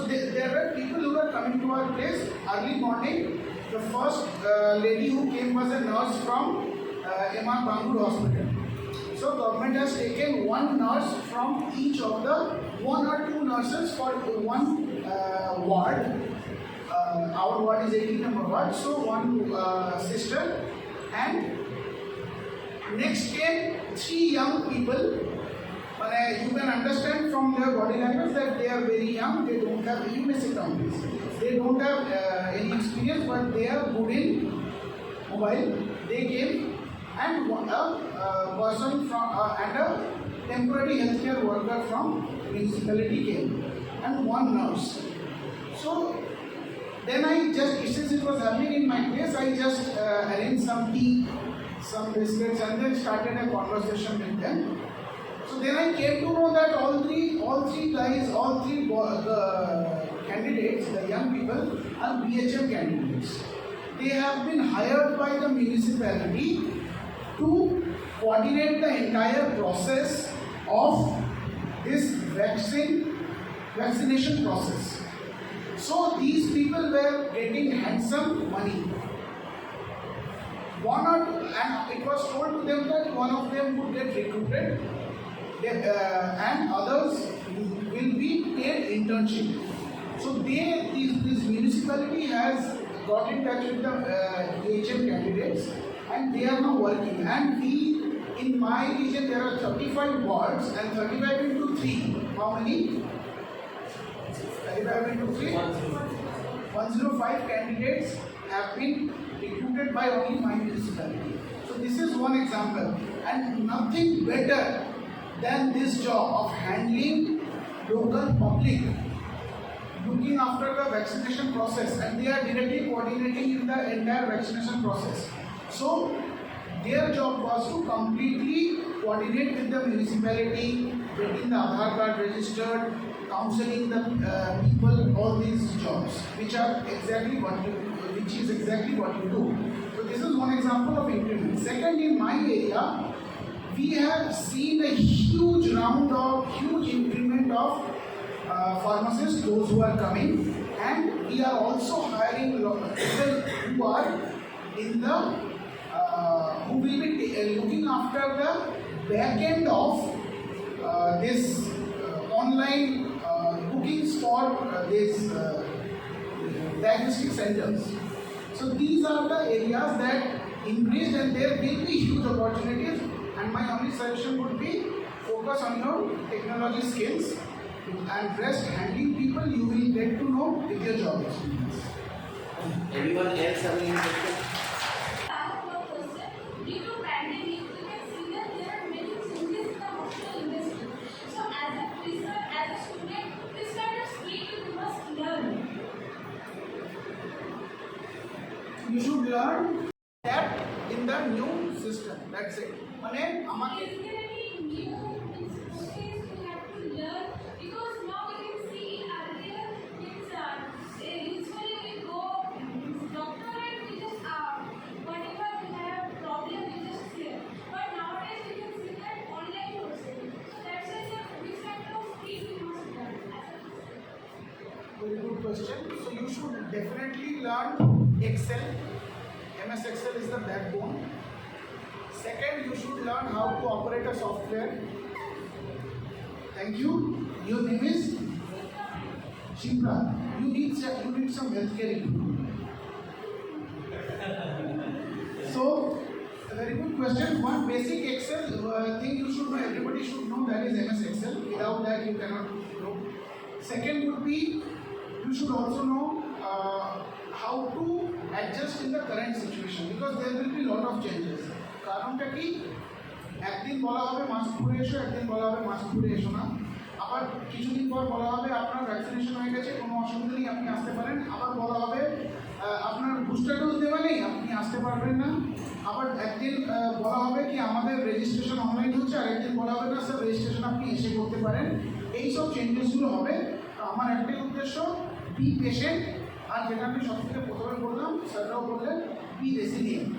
there were people who were coming to our place early morning. The first lady who came was a nurse from MR Bangalore Hospital. So government has taken one nurse from each of the 1 or 2 nurses for one ward. Our ward is 18 number ward, so one sister, and next came 3 young people. You can understand from their body language that they are very young. They don't have, you may sit down please. They don't have any experience, but they are good in mobile. They came, and a person from and a temporary healthcare worker from municipality came, and one nurse. So then I just, since it was happening in my place, I just arranged some tea, some biscuits, and then started a conversation with them. So then I came to know that all three candidates, the young people, are BHM candidates. They have been hired by the municipality to coordinate the entire process of this vaccination process. So these people were getting handsome money. And it was told to them that one of them would get recruited and others will be paid internship. So this municipality has got in touch with the BHM candidates, and they are now working. And in my region, there are 35 wards, and 35 into 3. How many? 35 into 3? 105 candidates have been recruited by only my municipality. So this is one example, and nothing better than this job of handling local public, looking after the vaccination process, and they are directly coordinating in the entire vaccination process. So their job was to completely coordinate with the municipality, getting the Aadhaar card registered, counseling the people, all these jobs, which is exactly what you do. So this is one example of increment. Second, in my area, we have seen a huge increment of pharmacists, those who are coming, and we are also hiring people who are in the who will be looking after the back end of this online bookings for these diagnostic centers. So these are the areas that increased, and there will be huge opportunities. And my only suggestion would be focus on your technology skills and rest handling people. people you will get to know with your job experience. Anyone else have any question? Due to pandemic, we can see that there are many changes in the hospital industry. So, as a researcher, as a student, this kind of skill you must learn. You should learn that in the new system. That's it. মানে আমাকে Is there any new process we have to learn? Because now we can see earlier it's usually we go doctor and we just whenever we have problem we just clear. But nowadays we can see that online process. So that's why sir, which kind of skill we must learn as a very good question. So you should definitely learn Excel. MS Excel is the backbone. Second, you should learn how to operate a software. Thank you. Your name is Shipra. You need some healthcare equipment. So, a very good question. One basic Excel thing you should know, everybody should know, that is MS Excel. Without that, you cannot grow. Second would be, you should also know how to adjust in the current situation, because there will be lot of changes. কারণটা কি, একদিন বলা হবে mask পরে এসো, একদিন বলা হবে মাস্ক পরে এসো না, আবার কিছুদিন পর বলা হবে আপনার ভ্যাকসিনেশন হয়ে গেছে কোনো অসুবিধা নেই আপনি আসতে পারেন, আবার বলা হবে আপনার বুস্টার ডোজ দেওয়া নেই আপনি আসতে পারবেন না, আবার একদিন বলা হবে কি আমাদের রেজিস্ট্রেশন অনলাইন হচ্ছে, আর একদিন বলা হবে না স্যার রেজিস্ট্রেশন আপনি এসে করতে পারেন। এই সব চেঞ্জেসগুলো হবে। আমার একটাই উদ্দেশ্য, বি পেশেন্ট, আর যেটা আমি সবথেকে প্রথমে বললাম স্যাররাও বললেন, বি রেসিলিয়েন্ট,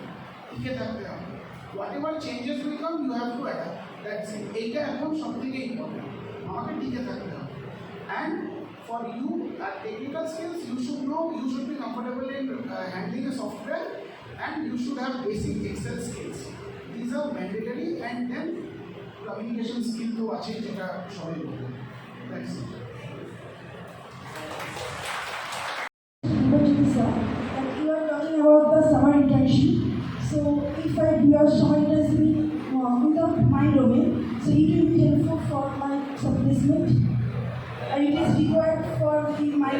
টিকে থাকতে হবে। whatever changes will come you have to adapt, that's it. এইটা এখন সবথেকে ইম্পর্টেন্ট, আমাকে টিকে থাকতে হবে। and for you technical skills you should know, you should be comfortable in handling a software, and you should have basic Excel skills. These are mandatory, and then communication skill তো আছে যেটা সবাই বলবে। that's it. Sir, that you are talking about the summer internship. So if I do your summer internship without my domain, so it will be helpful for my placement. And it is required for my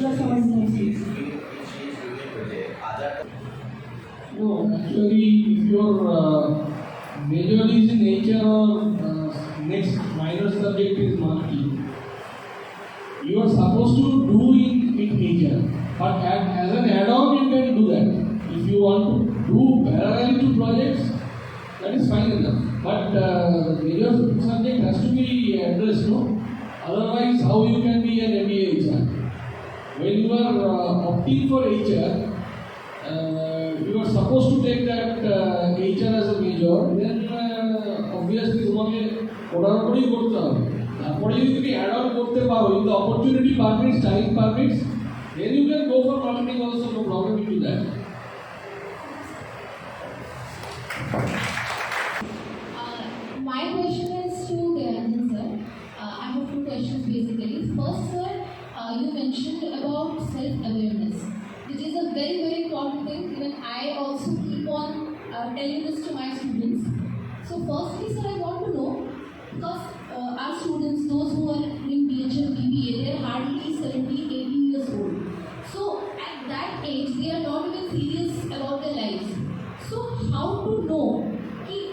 your summer internship. No, actually, if your major is in nature or next minor subject is marketing, you are supposed to do in nature. But as an add-on, you can do that. If you want to do parallel to projects, that is fine enough. But major subject has to be addressed, no? Otherwise, how you can be an MBA HR? When you are opting for HR, you are supposed to take that HR as a major. Then obviously, তোমাকে ওটার উপরেই করতে হবে। তারপরে যদি তুমি add-on করতে পারো, if the opportunity permits, time permits, then you can go for marketing also, no problem into that. My question is to Devanand sir. I have two questions basically. First, sir, you mentioned about self-awareness, which is a very, very important thing. Even I also keep on telling this to my students. So, firstly, sir, I want to know, because our students, those who are in BHM, BBA, they are hardly 17, 18 years old. So, at that age, they are not even serious about their lives. So, how to know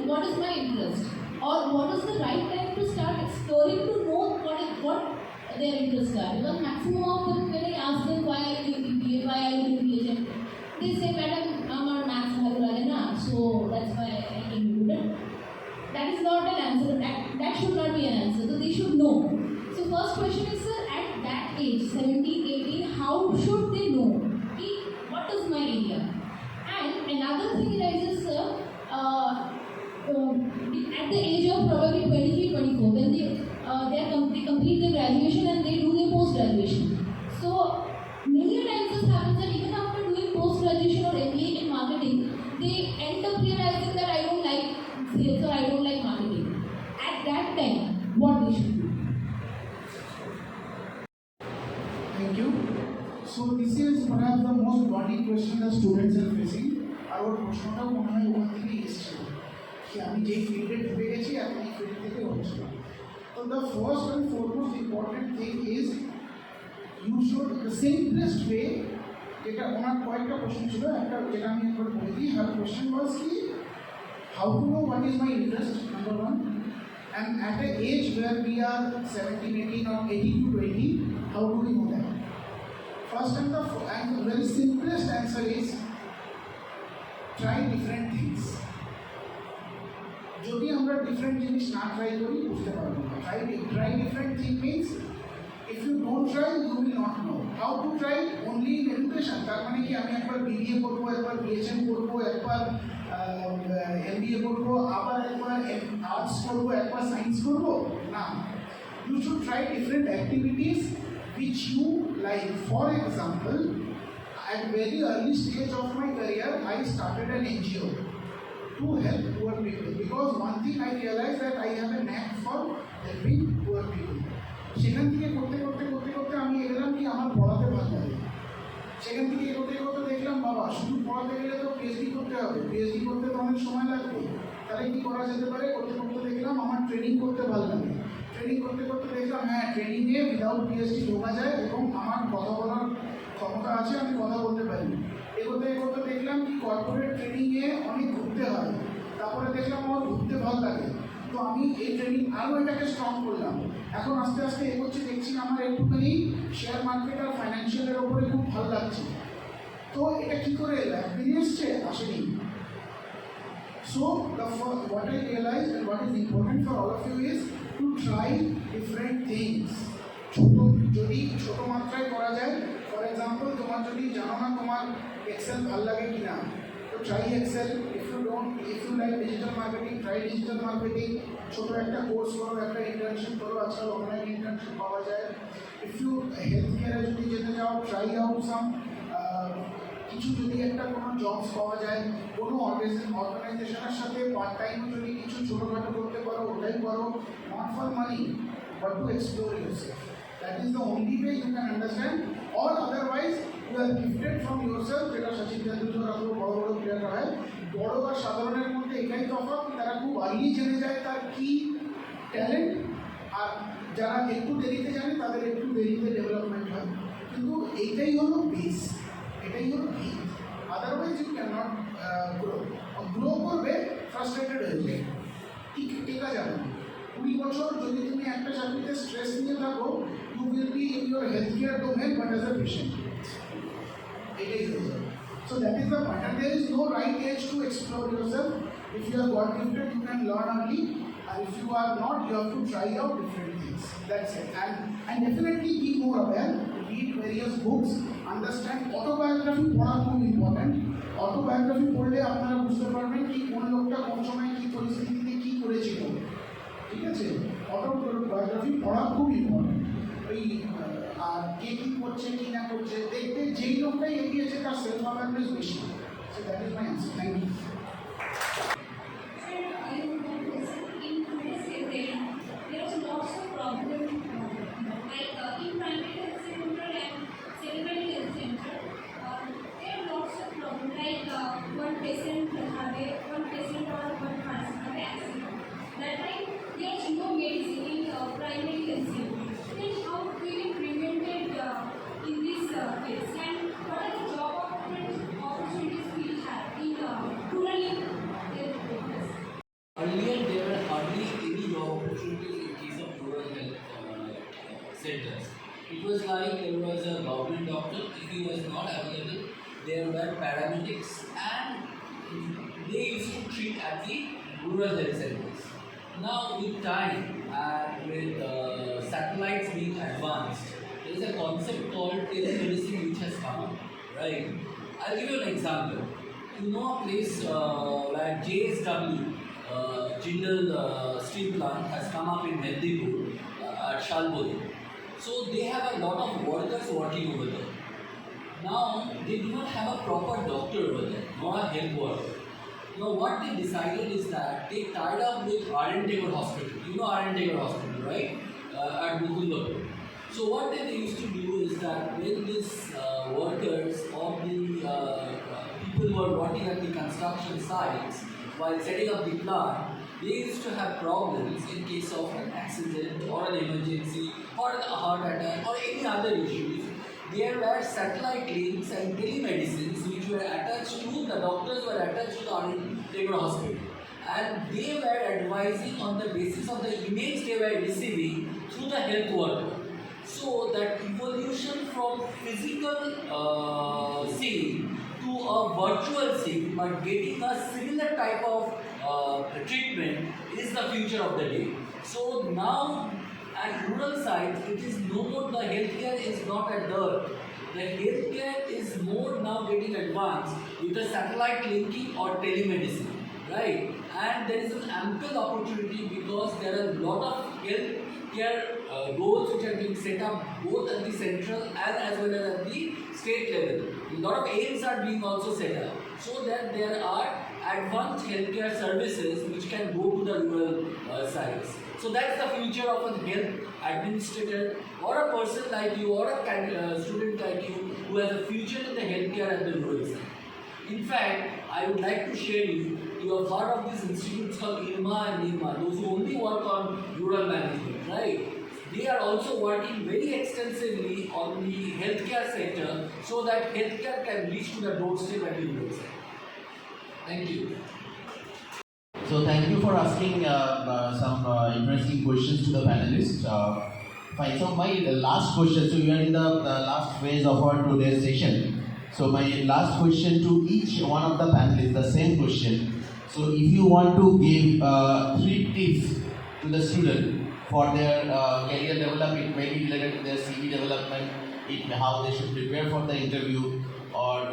what is my interest, or what is the right time to start exploring to know what their interests are? Because maximum of them, when I ask them why are you doing BBA, why are you doing BHM, they say, "Madam, our maths bhalo lage na, so that's why I came to do that." That is not an answer. That should not be an answer. So they should know. So first question is, sir, at that age, 17, 18, how should they know what is my area? And another thing arises, sir, at the age of probably 23, 24, when they complete their graduation and they do their post-graduation. So many times this happens that even after doing post-graduation or MBA in marketing, they end up realizing that I don't like sales or I don't like marketing. At that time, what they should do? Thank you. So this is one of the most body question the students are facing. আর ওর প্রশ্নটাও মনে হয় ওখান থেকেই এসেছিল, কি আমি যেই ফিল্ডে ঢুকে গেছি এখন এই ফিল্ড থেকে হচ্ছে। তো the first and foremost important thing is you should the simplest way যেটা ওনার কয়েকটা কোশ্চেন ছিল একটা যেটা আমি একবার বলে দিই her question was কি how to know what is my interest number one and at an age where we are 17 18 or 18 to 20 how do we know that first and the very simplest answer is try different things যদি আমরা different জিনিস না try করি বুঝতে পারবো না try different thing means if you don't try you will not know how to try only in education তার মানে কি আমি একবার বিবিএ করব একবার বিএচএম করব একবার এমবিএ করব আবার একবার আর্টস করব একবার সায়েন্স করব না you should try different activities which you like for example at very early stage of my career I started an NGO to help poor people because one thing I realized that I have a knack for helping poor people সেখান থেকে করতে করতে করতে করতে আমি এলাম কি আমার পড়াতে ভালো লাগে সেখান থেকে এগোতে এগোতে দেখলাম বাবা শুধু পড়াতে গেলে তো পিএইচডি করতে হবে পিএইচডি করতে তো অনেক সময় লাগবে তাহলে কি করা যেতে পারে করতে করতে দেখলাম আমার ট্রেনিং করতে ভালো লাগে ট্রেনিং করতে করতে দেখলাম হ্যাঁ ট্রেনিংয়ে উইদাউট পিএইচডি ঢোকা যায় এবং আমার কথা বলার ক্ষমতা আছে আমি কথা বলতে পারি এগোতে এগোতে দেখলাম কি কর্পোরেট ট্রেনিংয়ে অনেক ঘুরতে হয় তারপরে দেখলাম আমার ঘুরতে ভালো লাগে তো আমি এই ট্রেনিং আরও এটাকে স্ট্রং করলাম এখন আস্তে আস্তে এগোচ্ছি দেখছি আমার একটুখানি শেয়ার মার্কেট আর ফাইন্যান্সিয়ালের ওপরে খুব ভালো লাগছে তো এটা কী করে এলো একদিন এসছে আসেনি so what I realized and what is important for all of you is to try different things যদি ছোট মাত্রায় করা যায় ফর এক্সাম্পল তোমার যদি জানো না তোমার এক্সেল ভালো লাগে কিনা তো try Excel if you like digital marketing try digital marketing ছোট একটা কোর্স করো একটা ইন্টার্নশিপ করো আজকাল অনলাইন ইন্টার্নশিপ পাওয়া যায় if you হেলথ কেয়ারে যদি যেতে চাও ট্রাই আউট সাম কিছু যদি একটা কোনো জবস পাওয়া যায় কোনো অর্গানাইজেশনের সাথে পার্ট টাইমও যদি কিছু ছোটোখাটো করতে পারো ওটাই করো not for money but to explore yourself that is the only way you can understand or otherwise you are gifted from yourself যেটা সচিন তেন্ডুলকর আরও বড় বড় প্লেয়ার হয় বড় আর সাধারণের মধ্যে এটাই তফাৎ তারা খুব আর্লি জেনে যায় তার কী ট্যালেন্ট আর যারা একটু দেরিতে জানে তাদের একটু দেরিতে ডেভেলপমেন্ট হয় কিন্তু এইটাই হলো বেস এটাই হলো ভিত otherwise you can not grow করবে ফ্রাস্ট্রেটেড হয়ে যাবে টেকা যাবে না 20 বছর যদি তুমি একটা চাকরিতে স্ট্রেস নিয়ে থাকো you will be in your health care domain but as a patient এটাই হয়ে যাবে so that is the point and there is no right age to explore yourself if you are got gifted you can learn early and if you are not you have to try out different things that's it and definitely be more aware read various books understand autobiography পড়া খুব important autobiography পড়লে আপনারা বুঝতে পারবেন কি কোন লোকটা কোন সময় কী পরিস্থিতিতে কী করেছিল ঠিক আছে অটোবায়োগ্রাফি পড়া খুব ইম্পর্টেন্ট ওই আর কে কী করছে কী না করছে দেখতে যেই লোকটাই এগিয়েছে তার সেলফ অ্যাওয়ারনেস বেশি so that is my answer thank you There was lots of problems like in primary health center and secondary health center. There are lots of problems like one patient or one person have accident. That time there is no medicine in primary health center. Then how do we prevent it in this case? And what are the job opportunities we have in rural health centers? Earlier, there were hardly any job opportunities in case of rural health centers. It was like there was a government doctor, if he was not available, there were paramedics, and they used to treat at the rural health centers. Now, with time and with satellites being advanced, there is a concept called telemedicine which has come up, right? I'll give you an example. You know a place like JSW, Jindal steel plant has come up in Medipur at Shalbori. So they have a lot of workers working over there. Now they do not have a proper doctor over there, nor a health worker. Now what they decided is that they tied up with R.N. Tagore Hospital. You know R.N. Tagore Hospital, right? At Mukundapur. So what they used to do is that when these workers or the people who are working at the construction sites while setting up the plant, they used to have problems in case of an accident or an emergency or a heart attack or any other issues. there were satellite links and telemedicines which were attached to, the doctors were attached to the untaken hospital. And they were advising on the basis of the image they were receiving through the health worker. So that evolution from physical seeing to a virtual seeing, but getting a similar type of treatment is the future of the day. So now at rural sites, it is no more, the healthcare is not at dirt. The healthcare is more now getting advanced with the satellite linking or telemedicine, right? And there is an ample opportunity because there are a lot of healthcare goals which are being set up both at the central and as well as at the state level. A lot of aims are being also set up so that there are advanced healthcare services which can go to the rural sites. So that's the future of a health administrator or a person like you or a student like you who has a future in the healthcare at the rural side. In fact, I would like to share you have heard of these institutes called IRMA and NIRMA, those who only work on rural management, right? They are also working very extensively on the healthcare sector so that healthcare can reach to the doorstep at the rural side. Thank you. So thank you for asking some interesting questions to the panelists. Fine. So my last question. So you are in the last phase of our today's session. So my last question to each one of the panelists, the same question. So if you want to give 3 tips to the student for their career development, maybe related to their CV development, how they should prepare for the interview, or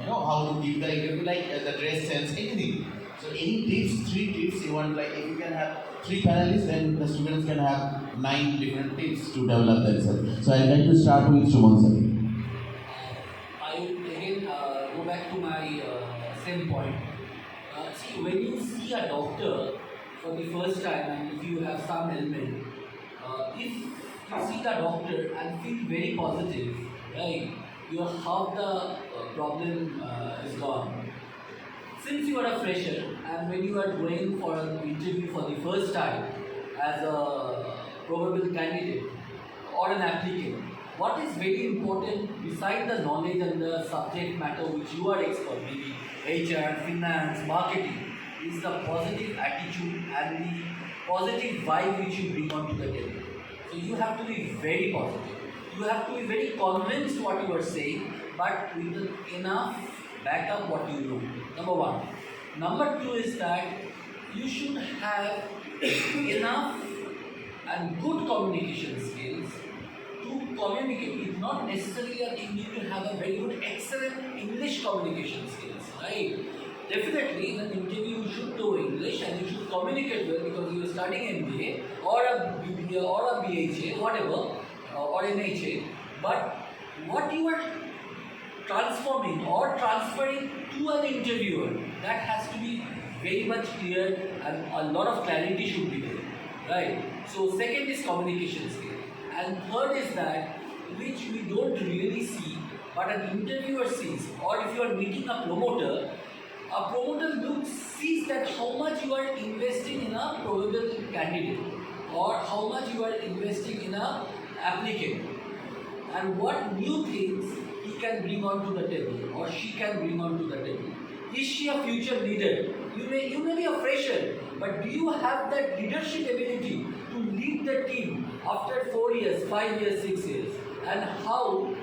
how to give the interview, like the dress sense, anything. So any tips, 3 tips you want, like if you can have 3 panelists, then the students can have 9 different tips to develop themselves. So I'd like to start with Suman sir. I will again go back to my same point. See, when you see a doctor for the first time and if you have some ailment, if you see the doctor and feel very positive, right, your half the problem is gone. Since you are a fresher and when you are going for an interview for the first time as a probable candidate or an applicant, what is very important beside the knowledge and the subject matter which you are expert, maybe HR, finance, marketing, is the positive attitude and the positive vibe which you bring onto the table. So you have to be very positive. You have to be very convinced what you are saying, but with enough back up what you know. Number 1. Number 2 is that you should have enough and good communication skills to communicate. It's not necessarily that you need to have a very good, excellent English communication skills, right? Definitely, in an interview you should know English and you should communicate well because you are studying MBA or a BBA or a BHA, whatever, or NHA. But what you are transforming or transferring to an interviewer, that has to be very much clear and a lot of clarity should be there, right? So second is communication skill, and third is that which we don't really see but an interviewer sees, or if you are meeting a promoter sees that how much you are investing in a probable candidate or how much you are investing in a applicant and what new things he can bring onto the table or she can bring onto the table. Is she a future leader? You may be a fresher, but do you have that leadership ability to lead the team after 4 years, 5 years, 6 years? And how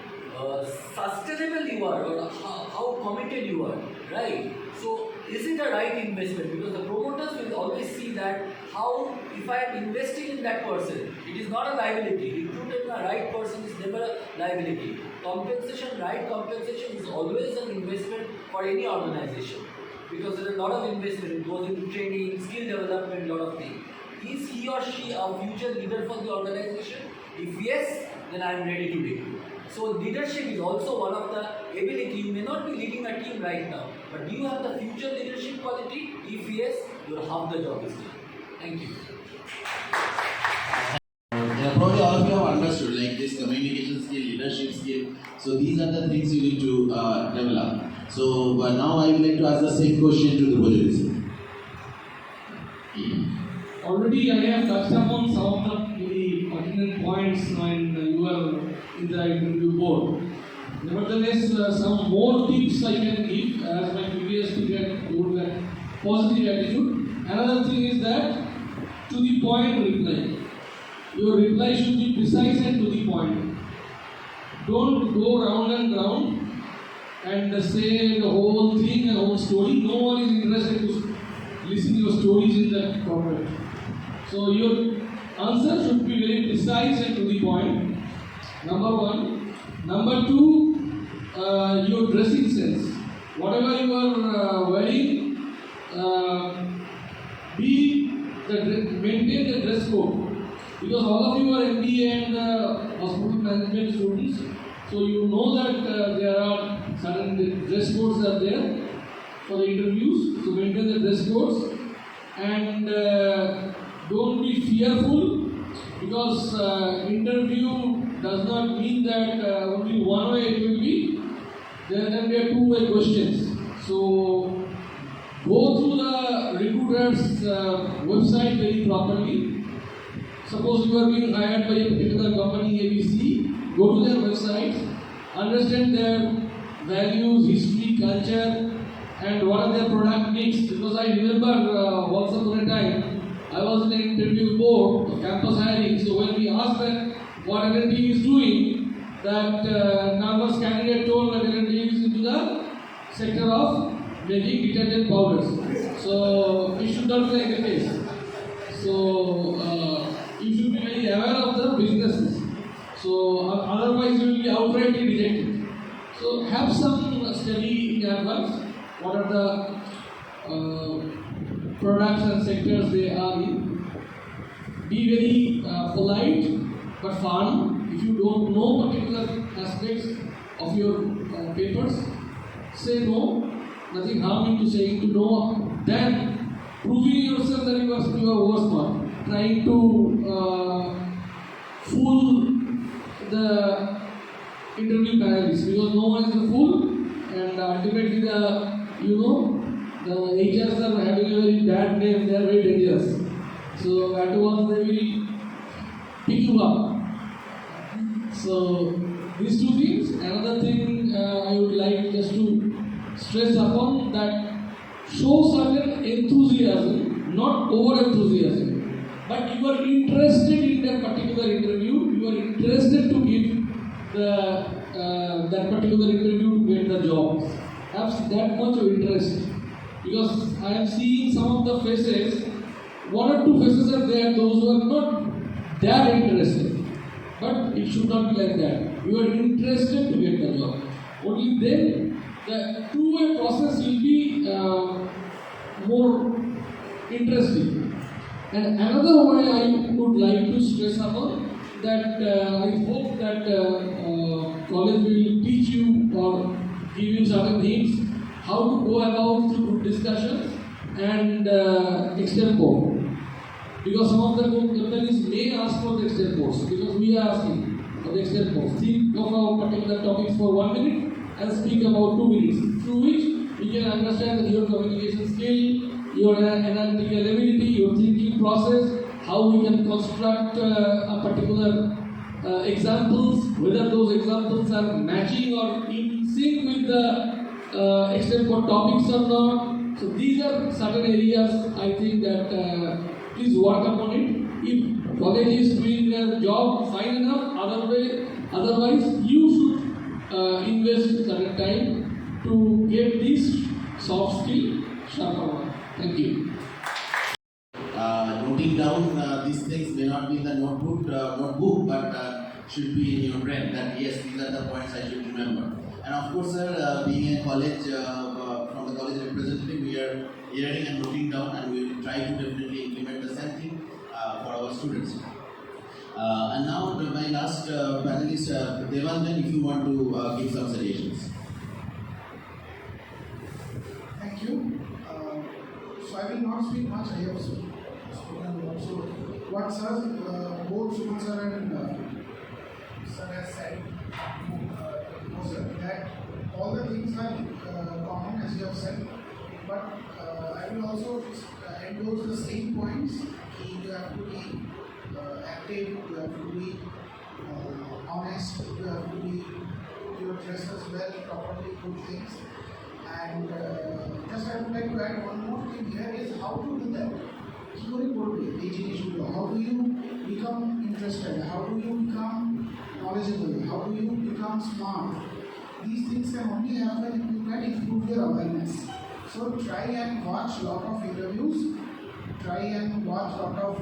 sustainable you are or how committed you are, right? So is it a right investment? Because the promoters will always see that how, if I am investing in that person, it is not a liability. Recruiting a right person is never a liability. Compensation, right compensation is always an investment for any organization. Because there is a lot of investment, it goes into training, skill development, lot of things. Is he or she a future leader for the organization? If yes, then I am ready to lead. So leadership is also one of the ability. You may not be leading a team right now, but do you have the future leadership quality? If yes, your half the job is done. Thank you. Probably all of you have understood like this communication skill, leadership skill. So these are the things you need to develop. So now I would like to ask the same question to the Bhojani. Already I have touched upon some of the very pertinent points when you were in the interview board. Nevertheless, some more tips I can give as my previous speaker told that positive attitude. Another thing is that to the point reply. Your reply should be precise and to the point. Don't go round and round and say the whole thing and the whole story. No one is interested to listen to your stories in that format. So your answer should be very precise and to the point. Number one. Number two, your dressing sense. Whatever you are wearing, maintain the dress code. Because all of you are MBA and hospital management students, so you know that there are certain dress codes are there for the interviews. So maintain the dress codes and don't be fearful, because interview does not mean that only one way it will be. There can be two-way questions. So go through the recruiter's website very properly. Suppose you are being hired by a particular company ABC, go to their website, understand their values, history, culture, and what are their product mix. Because I remember once upon a time, I was in an interview board of campus hiring. So when we asked that what L&D is doing, that nervous candidate told that L&D is into the sector of making detergent powders. So it should not be like the case. So you should be very aware of the businesses. So otherwise you will be outrightly rejected. So have some study in advance. What are the products and sectors they are in? Be very polite but fun. If you don't know particular aspects of your papers, say no. Nothing harm into saying to no. Then proving yourself that you are oversmart. Trying to fool the interview panelists, because no one is a fool, and ultimately the HRs are having a very bad name. They are very dangerous. So afterwards they will pick you up. So these two things. Another thing I would like just to stress upon, that show certain enthusiasm, not over enthusiasm. But you are interested in that particular interview, you are interested to give that particular interview to get the job. Have that much of interest. Because I am seeing some of the faces, one or two faces are there, those who are not that interested. But it should not be like that. You are interested to get the job. Only then the two-way process will be more interesting. And another way I would like to stress upon, that I hope that college will teach you or give you certain hints how to go about through discussions and extempore. Because some of the companies may ask for the extempores, because we are asking for the extempores. Think of our particular topics for 1 minute and speak about 2 minutes, through which we can understand that your communication skill, your analytical ability, your thinking process, how we can construct a particular examples, whether those examples are matching or in sync with the extempore topics or not. So these are certain areas I think that please work upon it. If college is doing their job, fine enough. Otherwise, you should invest certain time to get this soft skill sharper. Thank you. Noting down these things may not be in the notebook, but should be in your brain. That yes, these are the points I should remember. And of course, sir, being a college from the college representative, we are hearing and noting down, and we will try to definitely implement the same thing for our students. And now, my last panelist, Devanjan, if you want to give some suggestions. Thank you. So I will not speak much. I have spoken a lot. So what sir, both Suman sir and sir has said, that all the things are common as you have said, but I will also endorse the same points. You have to be active, you have to be honest, you have to be your dresses well, properly, good things. And just I would like to add one more thing here is how to do that. কি করে করবে এই জিনিসগুলো? How do you become interested? How do you become knowledgeable? How do you become smart? These things can only happen if you can improve your awareness. So try and watch lot of interviews, try and watch lot of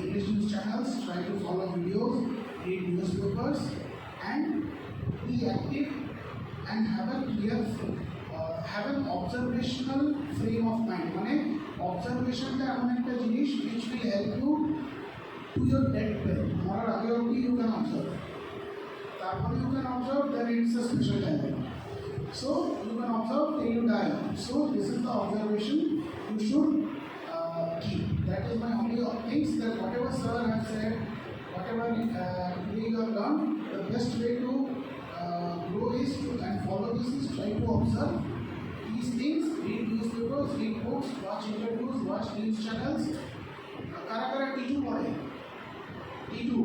English news channels, try to follow videos, read newspapers, and be active and have a clear have an observational frame of mind. মানে observation টা এমন একটা জিনিস which will help you to your death bed. মরার আগে অবধি you can observe. তারপরে you can observe, then it's a special time. So you can observe till you die. So this is the observation you should keep. That is my only things, that whatever sir has said, whatever today you have learned, the best way to grow is to and follow this is try to observe these things, read newspapers, read books, watch interviews, watch news channels. কারা কারা টিটু পড়ে? টিটু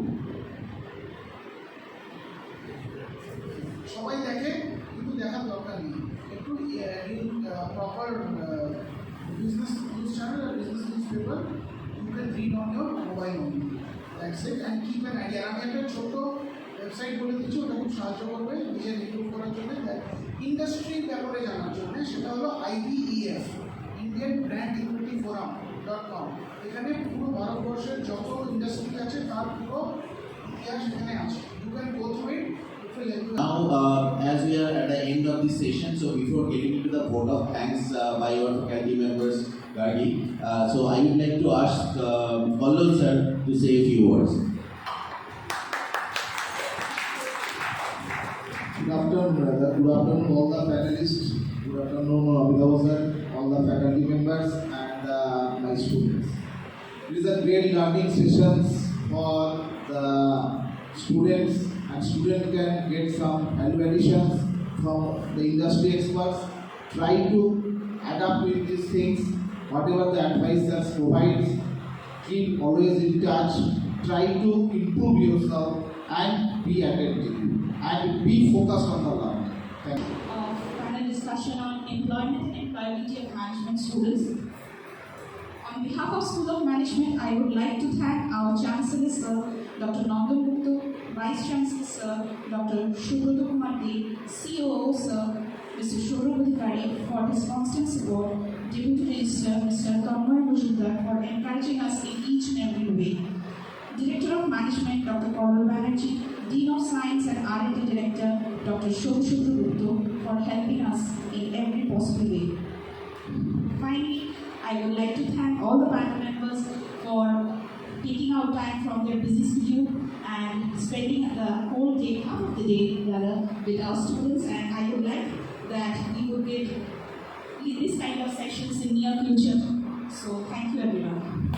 সবাই দেখে, কিন্তু দেখার দরকার নেই। একটু proper business news channel or business newspaper you can read on your mobile only. That's it, and keep an idea. আমি একটা ছোট ওয়েবসাইট বলে দিচ্ছি, ওটা খুব সাহায্য করবে নিজের ইমপ্রুভ করার জন্য। ইন্ডাস্ট্রি ব্যাপারে জানার জন্য সেটা হলো IBEF, Indian Brand Equity Forum.com। এখানে পুরো ভারতবর্ষের যত ইন্ডাস্ট্রি আছে তার পুরো ইতিহাস এখানে আছে। You can go through it. Now, as we are at the end of this session, so before getting into the vote of thanks by our faculty members, Gargi, so I would like to ask Kollon sir to say a few words. Good afternoon all the panelists, good afternoon Amitabha sir, all the faculty members and my students. It is a great learning sessions for the students, and students can get some value additions from the industry experts. Try to adapt with these things, whatever the advisors provides. Keep always in touch. Try to improve yourself and be attentive and be focused on the learning. Thank you. Panel discussion on employment and employability of management students. On behalf of School of Management, I would like to thank our Chancellor Sir, Dr. Nandan Gupta, Vice Chancellor Sir, Dr. Shubhra Kumar Dey, COO Sir, Mr. Shubhra Adhikari for his constant support, Deputy Registrar Mr. Tanmoy Mujumdar for encouraging us in each and every way, Director of Management Dr. Paul Banerjee, Dean of Science and R&D Director Dr. Shubhra Gupta for helping us in every possible way. Finally, I would like to thank all the panel members for taking out time from their busy schedule and spending the whole day, half of the day rather, with our students, and I would like that we would get this kind of sessions in near future. So thank you everyone.